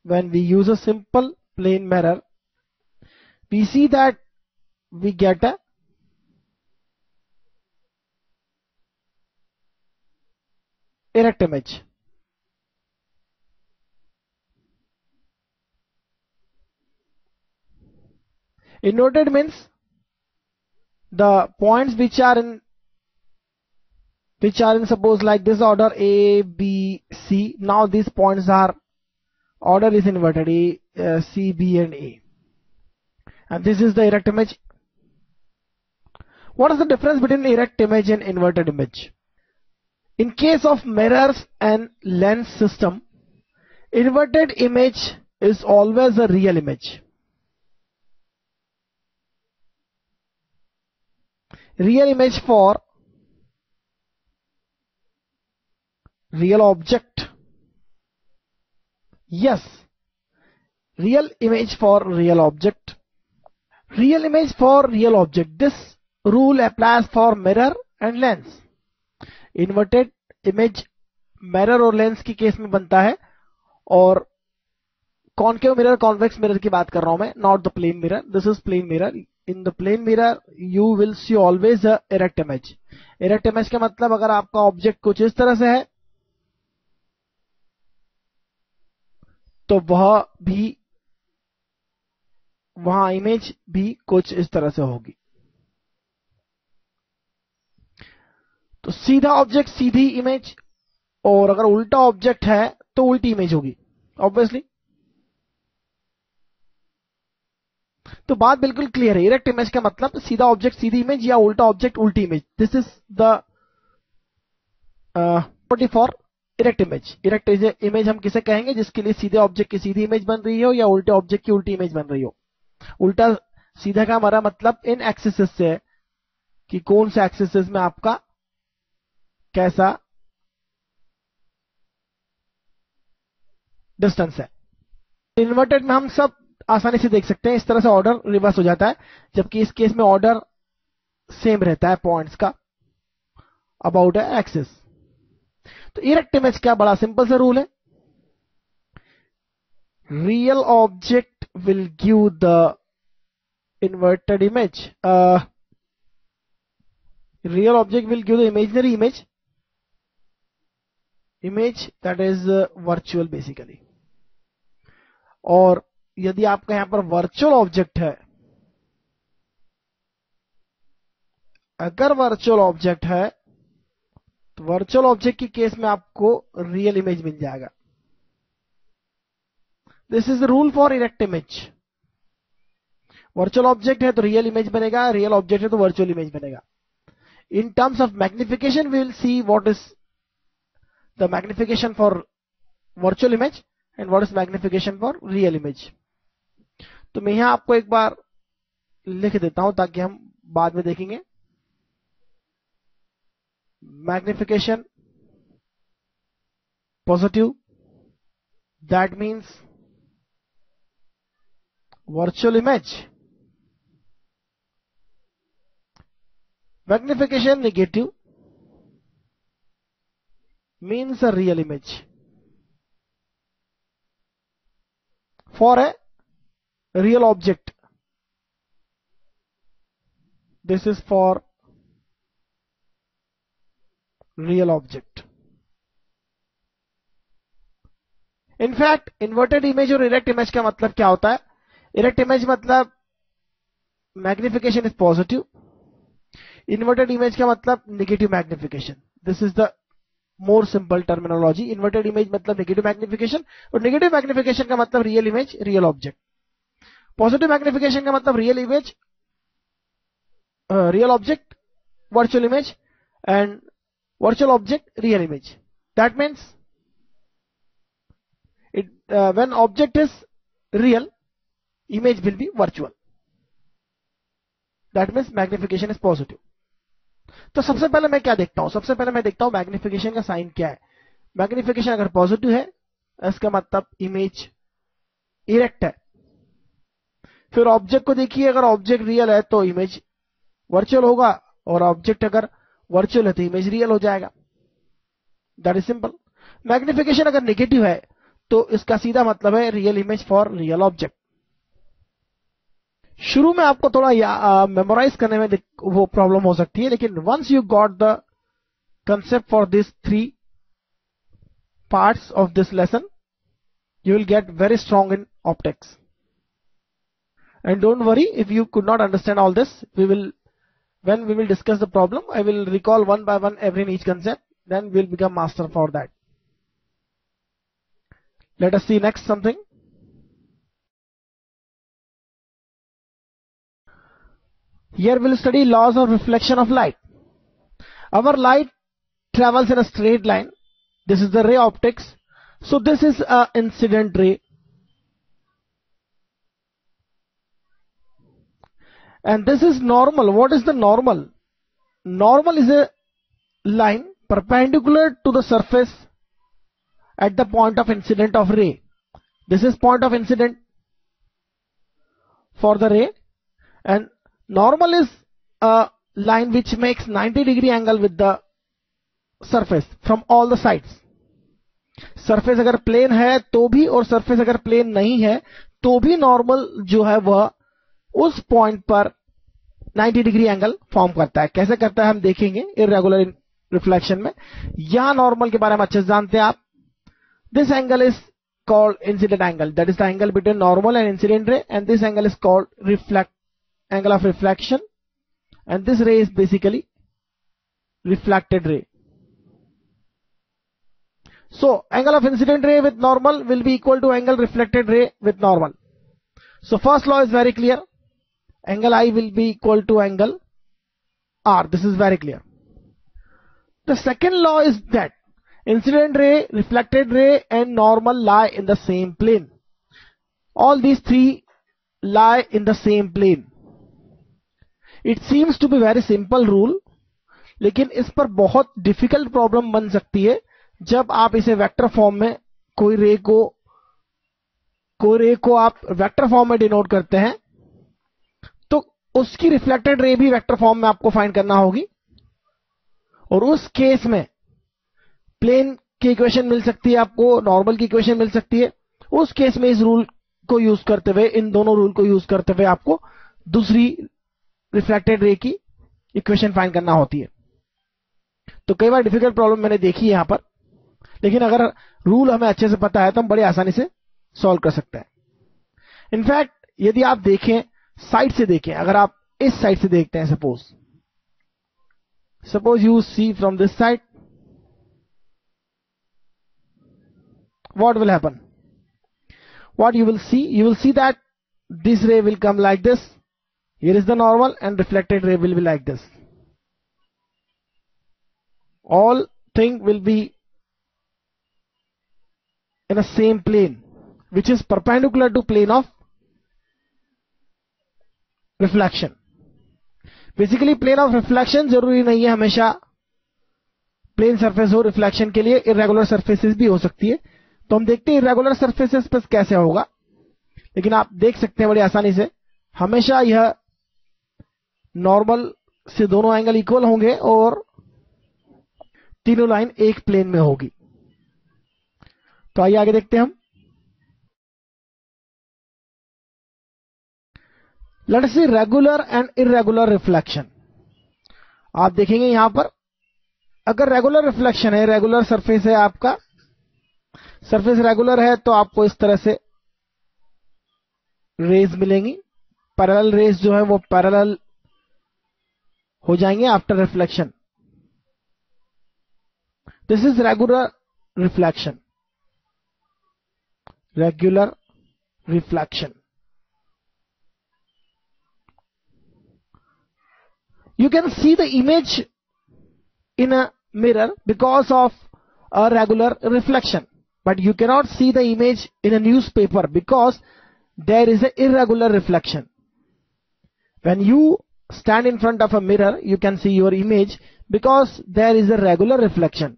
when we use a simple plane mirror, we see that we get a erect image. Inverted means the points which are in suppose like this order A, B, C. Now these points are order is inverted A, C, B and A. And this is the erect image. What is the difference between erect image and inverted image? In case of mirrors and lens system, inverted image is always a real image. Real image for real object. Yes, real image for real object. Real image for real object. This rule applies for mirror and lens. Inverted image mirror और lens की case में बनता है और concave mirror, convex mirror की बात कर रहा हूं मैं, not the plane mirror. This is plane mirror. In the plane mirror you will see always a erect image. Erect image का मतलब अगर आपका ऑब्जेक्ट कुछ इस तरह से है तो वहां इमेज भी कुछ इस तरह से होगी. तो सीधा ऑब्जेक्ट सीधी इमेज और अगर उल्टा ऑब्जेक्ट है तो उल्टी इमेज होगी ऑब्वियसली. तो बात बिल्कुल क्लियर है. इरेक्ट इमेज का मतलब सीधा ऑब्जेक्ट सीधी इमेज या उल्टा ऑब्जेक्ट उल्टी image. This is the property for erect image. Erect image हम किसे कहेंगे? जिसके लिए सीधे ऑब्जेक्ट की सीधी इमेज बन रही हो या उल्टे ऑब्जेक्ट की उल्टी इमेज बन रही हो. उल्टा सीधा का हमारा मतलब इन एक्सिस से है कि कौन से एक्सिस में आपका कैसा डिस्टेंस है. इन्वर्टेड में हम सब आसानी से देख सकते हैं. इस तरह से ऑर्डर रिवर्स हो जाता है, जबकि इस केस में ऑर्डर सेम रहता है पॉइंट्स का अबाउट एक्सिस. तो इरेक्ट इमेज का बड़ा सिंपल सा रूल है. Real object will give the inverted image. Real object will give the imaginary image that is virtual basically. और यदि आपका यहां पर वर्चुअल ऑब्जेक्ट है, अगर वर्चुअल ऑब्जेक्ट है तो वर्चुअल ऑब्जेक्ट की केस में आपको रियल इमेज मिल जाएगा. This is the rule for erect image. Virtual object है तो रियल इमेज बनेगा, रियल ऑब्जेक्ट है तो वर्चुअल इमेज बनेगा. In terms of magnification we will see what is the magnification for virtual image and what is magnification for real image. तो मैं यहां आपको एक बार लिख देता हूं ताकि हम बाद में देखेंगे. Magnification positive, that means virtual image. Magnification negative means a real image. For a real object, this is for real object. In fact, inverted image और erect image का मतलब क्या होता है? Erect image मतलब magnification is positive. Inverted image का मतलब negative magnification. This is the more simple terminology. Inverted image मतलब negative magnification और negative magnification का मतलब real image, real object. Positive magnification का मतलब real image, real object, virtual image and virtual object, real image. That means when object is real, image will be virtual. That means magnification is positive. तो सबसे पहले मैं क्या देखता हूं? सबसे पहले मैं देखता हूं मैग्निफिकेशन का साइन क्या है। मैग्निफिकेशन अगर पॉजिटिव है, इसका मतलब इमेज इरेक्ट है। फिर ऑब्जेक्ट को देखिए, अगर ऑब्जेक्ट रियल है तो इमेज वर्चुअल होगा, और ऑब्जेक्ट अगर वर्चुअल है तो इमेज रियल हो जाएगा। That is simple. मैग्निफिकेशन अगर नेगेटिव है तो इसका सीधा मतलब है real image for real object. शुरू में आपको थोड़ा मेमोराइज करने में वो प्रॉब्लम हो सकती है, लेकिन once you got the concept for this 3 parts of this lesson, you will get very strong in optics. And don't worry if you could not understand all this. When we will discuss the problem, I will recall one by one every and each concept, then we'll become master for that. Let us see next something. Here we'll study laws of reflection of light. Our light travels in a straight line. This is the ray optics. So this is an incident ray. And this is normal. What is the normal? Normal is a line perpendicular to the surface at the point of incident of ray. This is point of incident for the ray, and normal is a line which makes 90-degree angle with the surface from all the sides. Surface अगर plane है तो भी, और surface अगर plane नहीं है तो भी नॉर्मल जो है वह उस पॉइंट पर 90 डिग्री एंगल फॉर्म करता है। कैसे करता है हम देखेंगे इर्रेगुलर रिफ्लेक्शन में। यहां नॉर्मल के बारे में अच्छे से जानते हैं आप। This angle is called incident angle, that is the angle between normal and incident ray, and this angle is called angle of reflection, and this ray is basically reflected ray. So angle of incident ray with normal will be equal to angle reflected ray with normal. So first law is very clear. Angle I will be equal to angle R. This is very clear. The second law is that incident ray, reflected ray and normal lie in the same plane. All these three lie in the same plane. It seems to be very simple rule, लेकिन इस पर बहुत difficult problem बन सकती है जब आप इसे वेक्टर फॉर्म में कोई रे को आप वेक्टर फॉर्म में डिनोट करते हैं, तो उसकी रिफ्लेक्टेड रे भी वेक्टर फॉर्म में आपको फाइंड करना होगी. और उस केस में प्लेन की इक्वेशन मिल सकती है आपको, नॉर्मल की इक्वेशन मिल सकती है. उस केस में इस रूल को यूज करते हुए, इन दोनों रूल को यूज करते हुए आपको दूसरी रिफ्लेक्टेड रे की इक्वेशन फाइंड करना होती है. तो कई बार डिफिकल्ट प्रॉब्लम मैंने देखी है यहां पर, लेकिन अगर रूल हमें अच्छे से पता है तो हम बड़ी आसानी से सॉल्व कर सकते हैं. इनफैक्ट यदि आप देखें, साइड से देखें, अगर आप इस साइड से देखते हैं, suppose you see from this side, what will happen? What you will see that this ray will come like this. Here is the normal and reflected ray will be like this. All thing will be in a same plane, which is perpendicular to plane of reflection. Basically plane of reflection जरूरी नहीं है हमेशा plane surface हो reflection के लिए, irregular surfaces भी हो सकती है. तो हम देखते हैं इर्रेगुलर सरफेसेस पर कैसे होगा, लेकिन आप देख सकते हैं बड़ी आसानी से हमेशा यह नॉर्मल से दोनों एंगल इक्वल होंगे और तीनों लाइन एक प्लेन में होगी. तो आइए आगे देखते हैं हम. Let us see regular and irregular reflection. आप देखेंगे यहां पर अगर रेगुलर रिफ्लेक्शन है, रेगुलर सरफेस है, आपका सरफेस रेगुलर है, तो आपको इस तरह से रेज मिलेंगी. पैरेलल रेज जो है वो पैरेलल हो जाएंगे after reflection. This is regular reflection. Regular reflection. You can see the image in a mirror because of a regular reflection, but you cannot see the image in a newspaper because there is an irregular reflection. When you stand in front of a mirror, you can see your image because there is a regular reflection.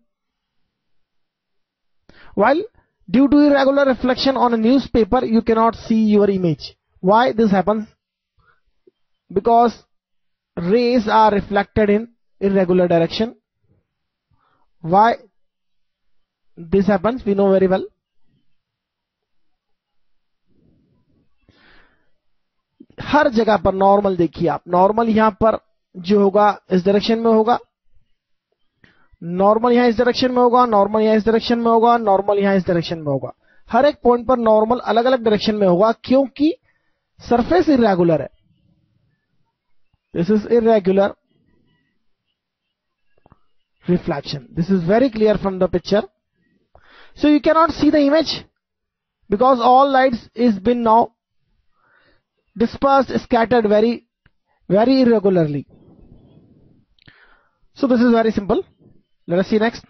While due to irregular reflection on a newspaper, you cannot see your image. Why this happens? Because rays are reflected in irregular direction. Why this happens, we know very well. हर जगह पर normal देखिए आप, normal यहां पर जो होगा इस direction में होगा, नॉर्मल यहां इस डायरेक्शन में होगा, नॉर्मल यहां इस डायरेक्शन में होगा, नॉर्मल यहां इस डायरेक्शन में होगा. हर एक पॉइंट पर नॉर्मल अलग अलग डायरेक्शन में होगा क्योंकि सरफेस इरेगुलर है. This is irregular reflection. This is very clear from the picture. So you cannot see the image because all lights is been now dispersed, scattered very irregularly. So this is very simple. Let us see next.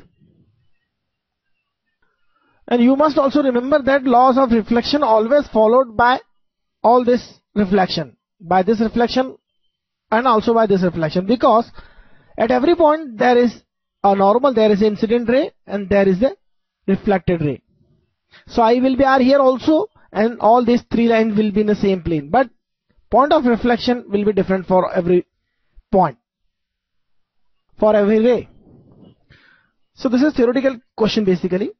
And you must also remember that laws of reflection always followed by all this reflection, by this reflection and also by this reflection, because at every point there is a normal, there is an incident ray and there is a reflected ray. So I will be here also, and all these three lines will be in the same plane, but point of reflection will be different for every point, for every ray. So this is theoretical question basically.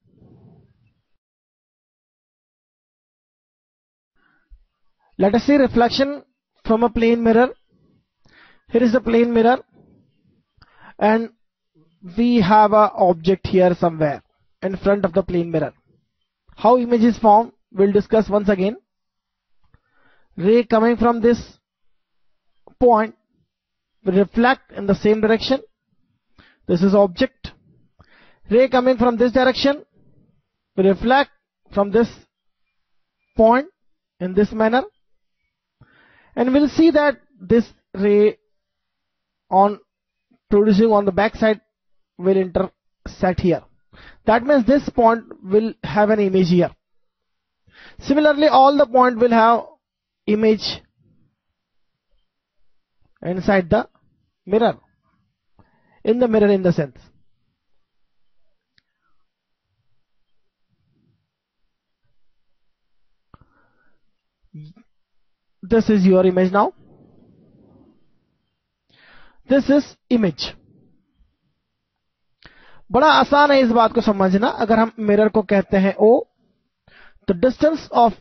Let us see reflection from a plane mirror. Here is the plane mirror and we have a object here somewhere in front of the plane mirror. How image is formed, we'll discuss once again. Ray coming from this point will reflect in the same direction. This is object. Ray coming from this direction will reflect from this point in this manner, and we'll see that this ray on producing on the back side will intersect here. That means this point will have an image here. Similarly, all the point will have image inside the mirror, in the mirror in the sense. This is your image now. This is image. बड़ा आसान है इस बात को समझना. अगर हम mirror को कहते हैं O, तो distance of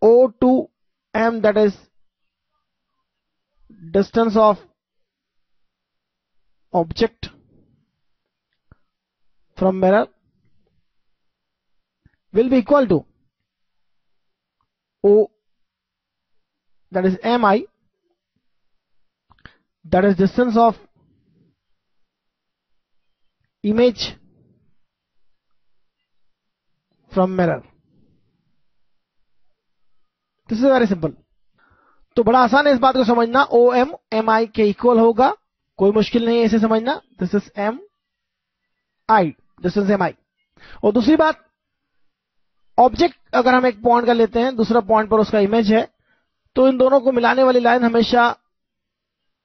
O to M, that is distance of object from mirror, will be equal to O, that is Mi, that is distance of image from mirror. This is very simple. तो बड़ा आसान है इस बात को समझना. OM MI के equal होगा, कोई मुश्किल नहीं है इसे समझना. This is MI, this is MI. और दूसरी बात, ऑब्जेक्ट अगर हम एक पॉइंट का लेते हैं, दूसरा पॉइंट पर उसका इमेज है, तो इन दोनों को मिलाने वाली लाइन हमेशा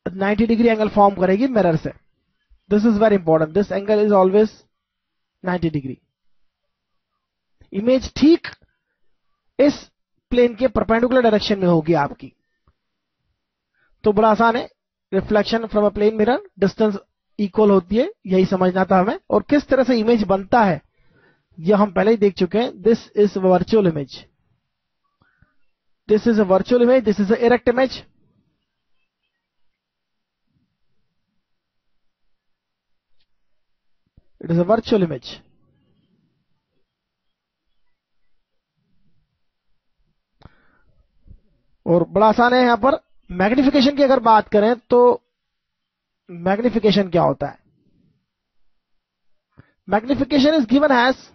90 डिग्री एंगल फॉर्म करेगी मिरर से. This is very important. This angle is always 90 degree. Image ठीक इस प्लेन के परपेंडिकुलर डायरेक्शन में होगी आपकी. तो बड़ा आसान है. Reflection from a plane mirror, distance equal होती है, यही समझना था हमें. और किस तरह से इमेज बनता है यह हम पहले ही देख चुके हैं. This is virtual image. This is a virtual image. This is a erect image. It is a virtual image. और बड़ा आसान है. यहां पर मैग्निफिकेशन की अगर बात करें तो मैग्निफिकेशन क्या होता है? Magnification is given as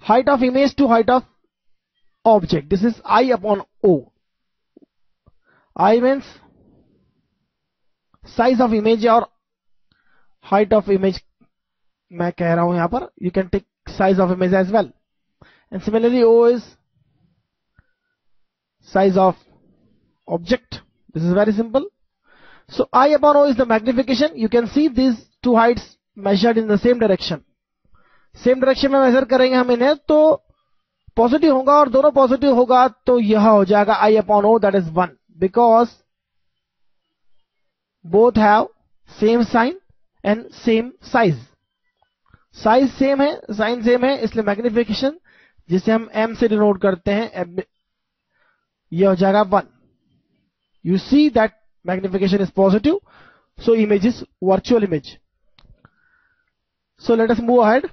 height of image to height of object. This is I upon O. I means size of image और height of image मैं कह रहा हूं यहां पर. You can take size of image as well. And similarly O is size of object. This is very simple. So I upon O is the magnification. You can see these two heights measured in the same direction. Same direction में major करेंगे हम इन्हें तो positive होगा और दोनों positive होगा तो यह हो जाएगा I upon O, that is 1, because both have same sign and same size. Size same है, साइन सेम है, इसलिए मैग्निफिकेशन जिसे हम m से डिनोट करते हैं यह हो जाएगा 1. You see that magnification is positive, so image is virtual image. So let us move ahead.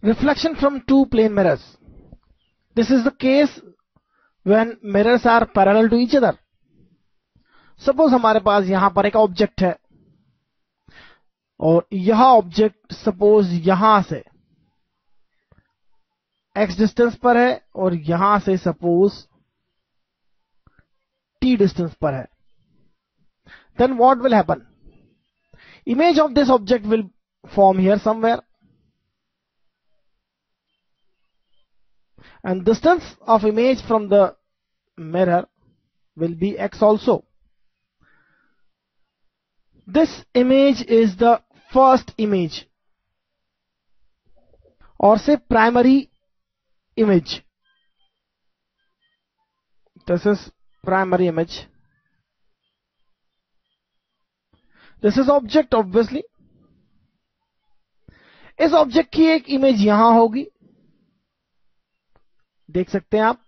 Reflection from two plane mirrors. This is the case when mirrors are parallel to each other. Suppose हमारे पास यहां पर एक object है और यह object suppose यहां से x distance पर है और यहां से सपोज t डिस्टेंस पर है. Then what will happen? Image of this object will form here somewhere, and distance of image from the mirror will be x also. This image is the first image, or say primary image. This is primary image. This is object obviously. इस object की एक image यहां होगी, देख सकते हैं आप,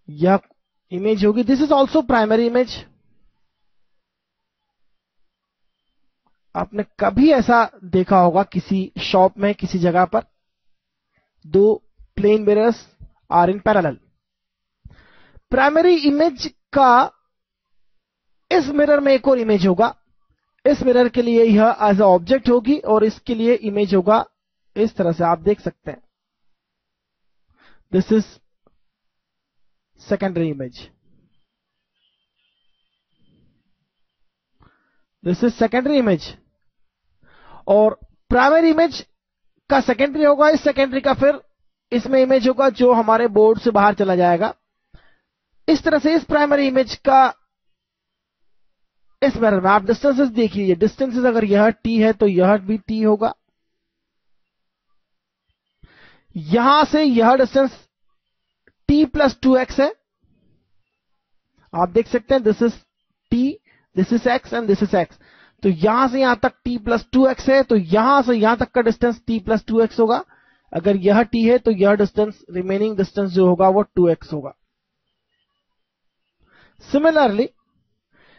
यह इमेज होगी. This is also primary image. आपने कभी ऐसा देखा होगा किसी शॉप में, किसी जगह पर दो plane mirrors are in parallel. Primary image का इस मिरर में एक और इमेज होगा. इस मिरर के लिए यह एज अ ऑब्जेक्ट होगी और इसके लिए इमेज होगा इस तरह से, आप देख सकते हैं. This is secondary image. This is secondary image. और प्राइमरी इमेज का सेकेंडरी होगा, इस सेकेंडरी का फिर इसमें इमेज होगा जो हमारे बोर्ड से बाहर चला जाएगा. इस तरह से इस प्राइमरी इमेज का इस मिरर में आप डिस्टेंसेस देखिए. डिस्टेंसेस अगर यह t है तो यह भी t होगा. यहां से यह डिस्टेंस t प्लस 2x है, आप देख सकते हैं. This is t, this is x and this is x. तो यहां से यहां तक t प्लस 2x है, तो यहां से यहां तक का डिस्टेंस t प्लस 2x होगा. अगर यह t है तो यह डिस्टेंस, रिमेनिंग डिस्टेंस जो होगा वो 2x होगा. सिमिलरली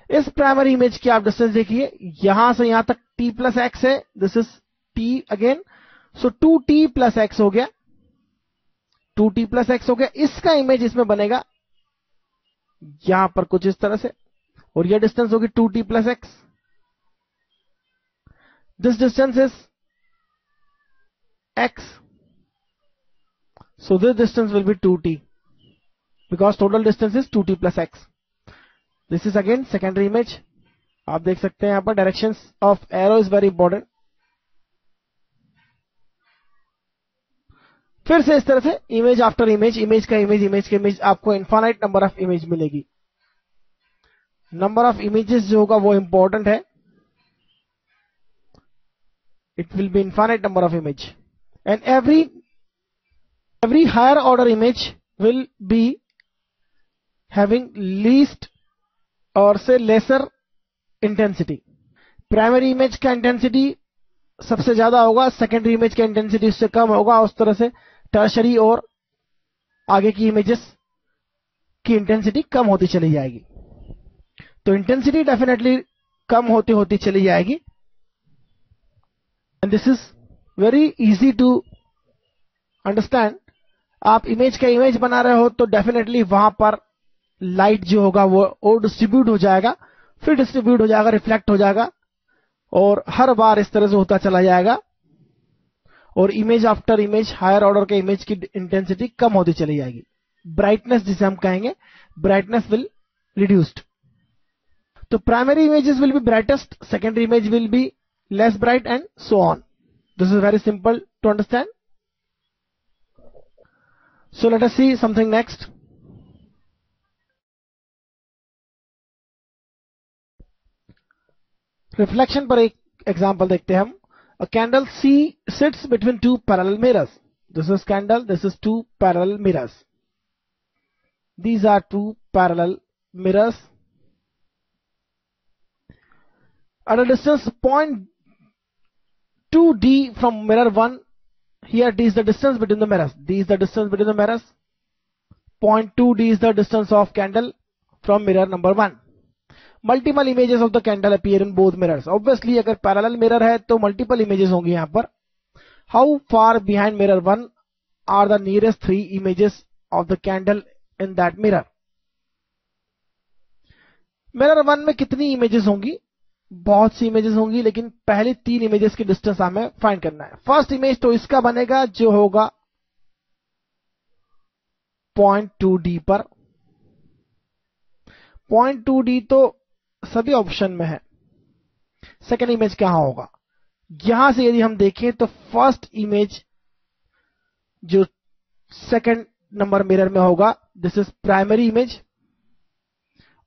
इस प्राइमरी इमेज की आप डिस्टेंस देखिए, यहां से यहां तक t प्लस x है. This is t again, so 2t plus x हो गया, 2t प्लस x हो गया. इसका इमेज इसमें बनेगा यहां पर कुछ इस तरह से, और यह डिस्टेंस होगी 2t plus x. This distance is x, so this distance will be 2t because total distance is 2t plus x. This is again secondary image. आप देख सकते हैं यहां पर directions of arrow is very important. फिर से इस तरह से इमेज आफ्टर इमेज, इमेज का इमेज, इमेज का इमेज, आपको इनफाइनाइट नंबर ऑफ इमेज मिलेगी. नंबर ऑफ इमेजेस जो होगा वो इंपॉर्टेंट है. It will be infinite number of image and every higher order image will be having least or say lesser intensity. Primary image का intensity सबसे ज्यादा होगा, secondary image का इंटेंसिटी उससे कम होगा. उस तरह से टर्शरी और आगे की इमेजेस की इंटेंसिटी कम होती चली जाएगी. तो इंटेंसिटी डेफिनेटली कम होती होती चली जाएगी. And this is very easy to understand. आप इमेज का इमेज बना रहे हो तो डेफिनेटली वहां पर लाइट जो होगा वो डिस्ट्रीब्यूट हो जाएगा, फिर डिस्ट्रीब्यूट हो जाएगा, रिफ्लेक्ट हो जाएगा, और हर बार इस तरह से होता चला जाएगा. और image after image, higher order के इमेज की इंटेंसिटी कम होती चली जाएगी. ब्राइटनेस जिसे हम कहेंगे, ब्राइटनेस विल रिड्यूस्ड. तो primary images will be brightest, secondary image will be less bright and so on. This is very simple to understand. So let us see something next. Reflection पर एक example देखते हैं हम. A candle C sits between two parallel mirrors. This is candle, this is two parallel mirrors. These are two parallel mirrors. At a distance 0.2d from mirror 1, here d is the distance between the mirrors. D is the distance between the mirrors. 0.2d is the distance of candle from mirror number 1. Multiple images of the candle appear in both mirrors. Obviously, अगर parallel mirror है तो multiple images होंगी यहाँ पर. How far behind mirror 1 are the nearest 3 images of the candle in that mirror? Mirror 1 में कितनी images होंगी? बहुत सी images होंगी, लेकिन पहले 3 images की distance हमें find करना है. First image तो इसका बनेगा जो होगा 0.2d पर. 0.2d तो सभी ऑप्शन में है. सेकेंड इमेज कहां होगा? यहां से यदि हम देखें तो फर्स्ट इमेज जो सेकेंड नंबर मिरर में होगा, दिस इज प्राइमरी इमेज,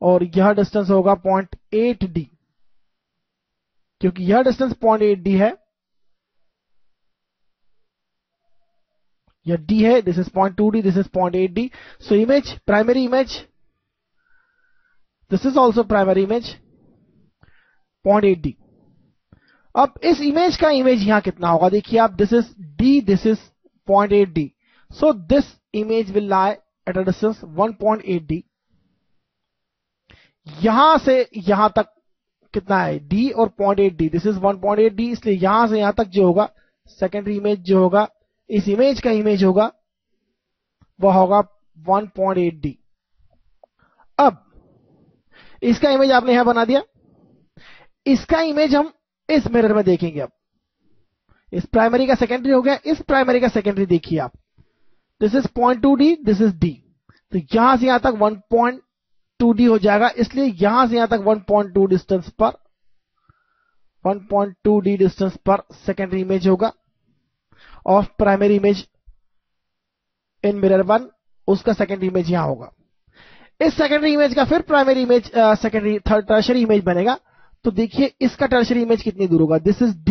और यह डिस्टेंस होगा 0.8d. क्योंकि यह डिस्टेंस 0.8d है, यह d है, this is 0.2d, this is 0.8d. So image, primary image, this is also primary image, 0.8d. अब इस इमेज का इमेज यहां कितना होगा? देखिए आप, this is d, this is 0.8d. So this image will lie at a distance 1.8d. यहां से यहां तक कितना है? d और 0.8d. This is 1.8d, इसलिए यहां से यहां तक जो होगा सेकेंडरी इमेज जो होगा, इस इमेज का इमेज होगा, वह होगा 1.8d. अब इसका इमेज आपने यहां बना दिया. इसका इमेज हम इस मिरर में देखेंगे. अब इस प्राइमरी का सेकेंडरी हो गया, इस प्राइमरी का सेकेंडरी देखिए आप. This is 0.2d, this is d. तो यहां से यहां तक 1.2d हो जाएगा, इसलिए यहां से यहां तक 1.2 डिस्टेंस पर 1.2d डिस्टेंस पर सेकेंडरी इमेज होगा of primary image in mirror 1. उसका सेकेंडरी इमेज यहां होगा. इस सेकेंडरी इमेज का फिर primary image, secondary third tertiary image बनेगा. तो देखिए इसका टर्शरी इमेज कितनी दूर होगा? This is d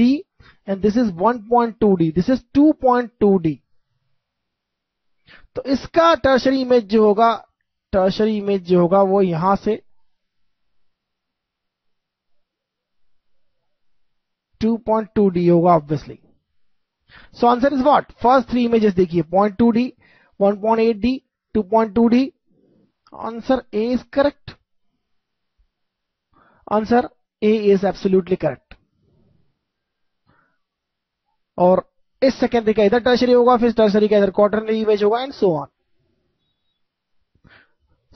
and this is 1.2d, this is 2.2d. तो इसका टर्शरी इमेज जो होगा, टर्शरी इमेज जो होगा वो यहां से 2.2d होगा obviously. So answer is what? First 3 images देखिए, 0.2d, 1.8d, 2.2d. Answer A is correct. Answer A is absolutely correct. और इस सेकेंडरी का इधर टर्शरी होगा, फिर टर्शरी का इधर क्वार्टरनरी इमेज होगा, and so on.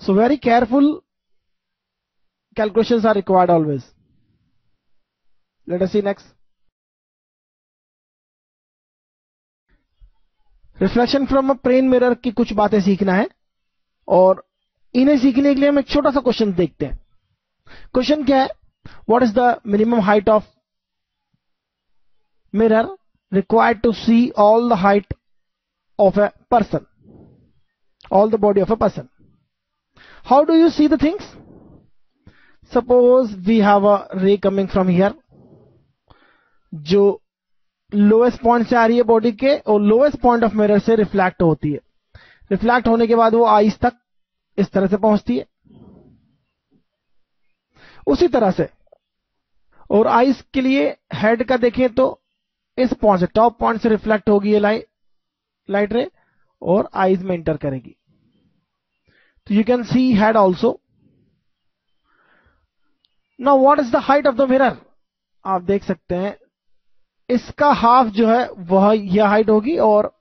So very careful calculations are required always. Let us see next. Reflection from a plane mirror की कुछ बातें सीखना है, और इन्हें सीखने के लिए हम एक छोटा सा क्वेश्चन देखते हैं. क्वेश्चन क्या है? What is the minimum height of mirror required to see all the height of a person, all the body of a person? How do you see the things? Suppose we have a ray coming from here, जो lowest point से आ रही है body के, और lowest point of mirror से reflect होती है. रिफ्लेक्ट होने के बाद वो आईज तक इस तरह से पहुंचती है, उसी तरह से. और आईज के लिए हेड का देखें तो इस पॉइंट से, टॉप पॉइंट से रिफ्लेक्ट होगी ये लाइट रे, और आईज में एंटर करेगी. तो you can see head also. Now what is the height of the mirror? आप देख सकते हैं इसका हाफ जो है वह यह हाइट होगी, और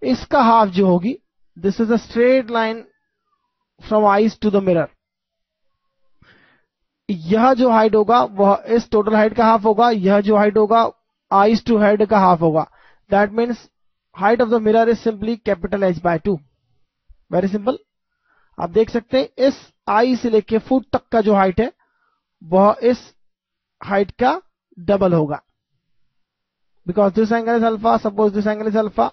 इसका हाफ जो होगी, this is a straight line from eyes to the mirror. यह जो हाइट होगा वह इस टोटल हाइट का हाफ होगा, यह जो हाइट होगा आईज टू हेड का हाफ होगा. That means height of the mirror is simply capital H/2. Very simple. आप देख सकते हैं इस आई से लेके फुट तक का जो हाइट है वह इस हाइट का डबल होगा. because this angle is alpha. Suppose this angle is alpha,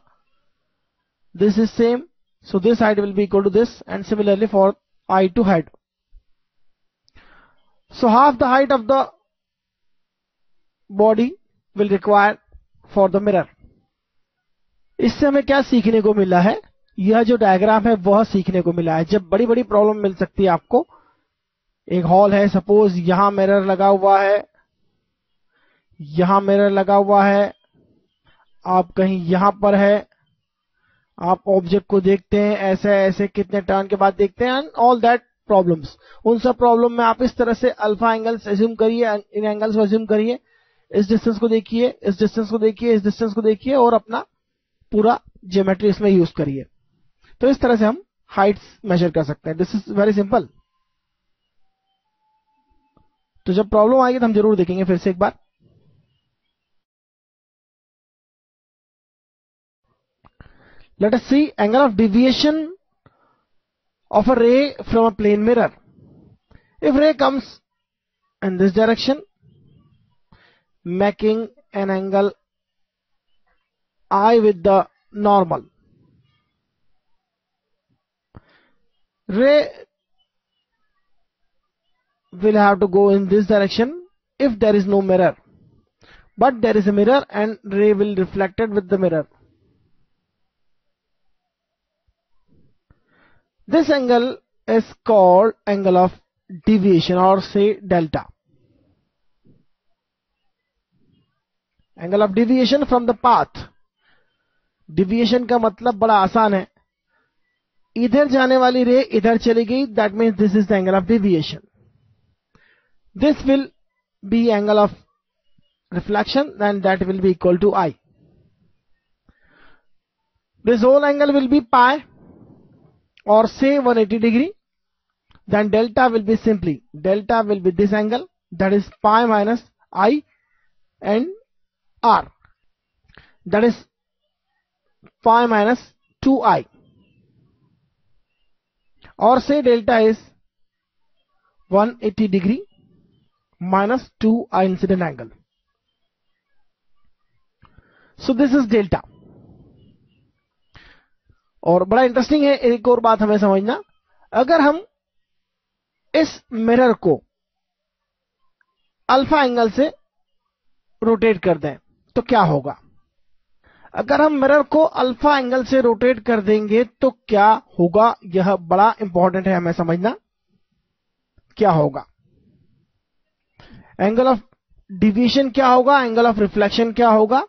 this is same, so this height will be equal to this, and similarly for I2 height. So half the height of the body will require for the mirror. इससे हमें क्या सीखने को मिला है? यह जो diagram है वह सीखने को मिला है. जब बड़ी बड़ी प्रॉब्लम मिल सकती है आपको, एक हॉल है, सपोज यहां मिरर लगा हुआ है, यहां मिरर लगा हुआ है, आप कहीं यहां पर है, आप ऑब्जेक्ट को देखते हैं ऐसे ऐसे, कितने टर्न के बाद देखते हैं, एंड ऑल दैट प्रॉब्लम्स. उन सब प्रॉब्लम में आप इस तरह से अल्फा एंगल्स एज्यूम करिए, इन एंगल्स को एज्यूम करिए, इस डिस्टेंस को देखिए, इस डिस्टेंस को देखिए, इस डिस्टेंस को देखिए, और अपना पूरा ज्योमेट्री इसमें यूज करिए. तो इस तरह से हम हाइट्स मेजर कर सकते हैं. This is very simple. तो जब प्रॉब्लम आएगी तो हम जरूर देखेंगे फिर से एक बार. Let us see angle of deviation of a ray from a plane mirror. If ray comes in this direction, making an angle I with the normal, ray will have to go in this direction if there is no mirror, but there is a mirror and ray will reflected with the mirror. This angle is called angle of deviation, or say delta. Angle of deviation from the path. Deviation का मतलब बड़ा आसान है, इधर जाने वाली रे इधर चली गई, that means this is the angle of deviation. This will be angle of reflection, and that will be equal to I. This whole angle will be pi, or say 180 degree. Then delta will be simply, delta will be this angle, that is pi minus I and R, that is pi minus 2I, or say delta is 180 degree minus 2I incident angle. So this is delta. और बड़ा interesting है, एक और बात हमें समझना, अगर हम इस मिरर को अल्फा एंगल से रोटेट कर दें तो क्या होगा? अगर हम मिरर को अल्फा एंगल से रोटेट कर देंगे तो क्या होगा? यह बड़ा इंपॉर्टेंट है हमें समझना. क्या होगा? एंगल ऑफ डिविएशन क्या होगा? एंगल ऑफ रिफ्लेक्शन क्या होगा?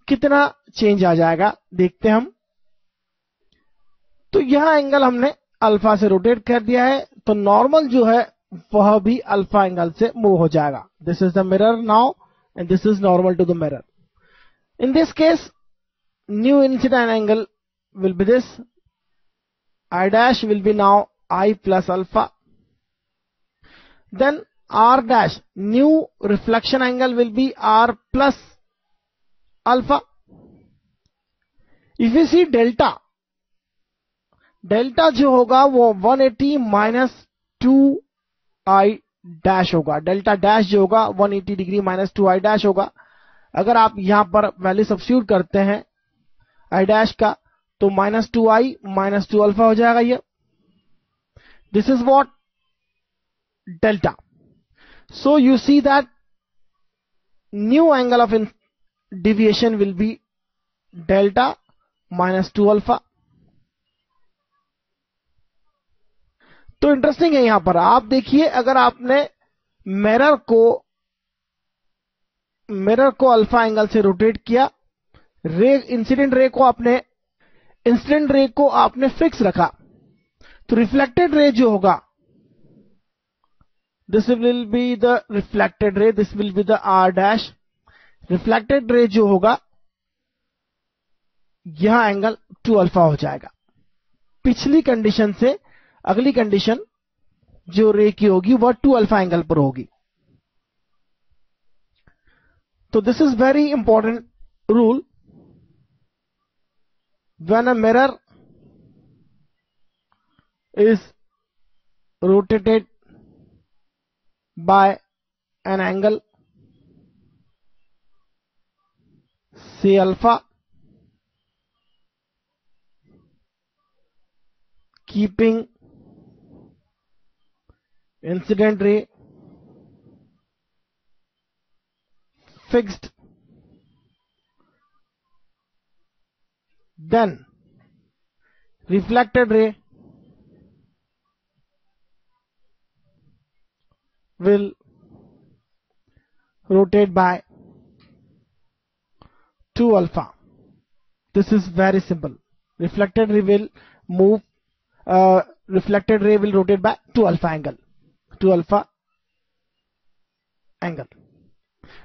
कितना चेंज आ जाएगा देखते हैं हम. तो यह एंगल हमने अल्फा से रोटेट कर दिया है, तो नॉर्मल जो है वह भी अल्फा एंगल से मूव हो जाएगा. This is the mirror now and this is normal to the mirror. In this case, new incident angle will be this. I dash will be now I plus alpha. Then R dash, new reflection angle will be R plus alpha. If you see delta, delta जो होगा वो 180 minus 2I dash होगा. Delta dash जो होगा 180 degree minus 2I dash होगा. अगर आप यहां पर वैल्यू सब्स्टिट्यूट करते हैं I डैश का, तो माइनस 2I माइनस 2 अल्फा हो जाएगा. ये this is what delta. So you see that new angle of deviation will be delta minus 2 alpha. तो इंटरेस्टिंग है, यहां पर आप देखिए, अगर आपने मिरर को अल्फा एंगल से रोटेट किया, इंसिडेंट रे को आपने फिक्स रखा, तो रिफ्लेक्टेड रे जो होगा, this will be the reflected ray, this will be the R dash. Reflected ray जो होगा यह एंगल 2 अल्फा हो जाएगा. पिछली कंडीशन से अगली कंडीशन जो रे की होगी वह 2 अल्फा एंगल पर होगी. So this is very important rule. When a mirror is rotated by an angle say alpha, keeping incident ray fixed, then reflected ray will rotate by 2 alpha. This is very simple. Reflected ray will move, reflected ray will rotate by 2 alpha angle. 2 alpha angle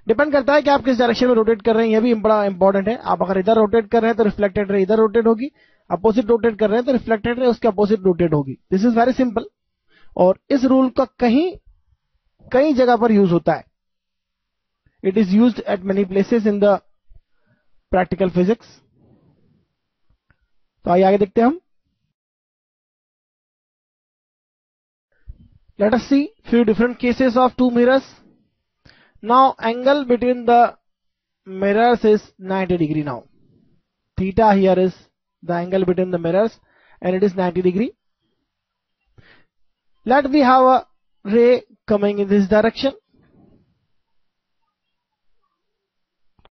depend करता है कि आप किस direction में rotate कर रहे हैं, यह भी बड़ा इंपॉर्टेंट है. आप अगर इधर रोटेट कर रहे हैं तो रिफ्लेक्टेड रे इधर रोटेट होगी, अपोजिट रोटेट कर रहे हैं तो रिफ्लेक्टेड रे उसके अपोजिट रोटेट होगी. दिस इज वेरी सिंपल और इस रूल का कई जगह पर यूज होता है. It is used eight many places in the practical physics. तो आइए आगे देखते हैं हम. Let us see few different cases of two mirrors. Now angle between the mirrors is 90 degree now. Theta here is the angle between the mirrors and it is 90 degree. Let we have a ray coming in this direction.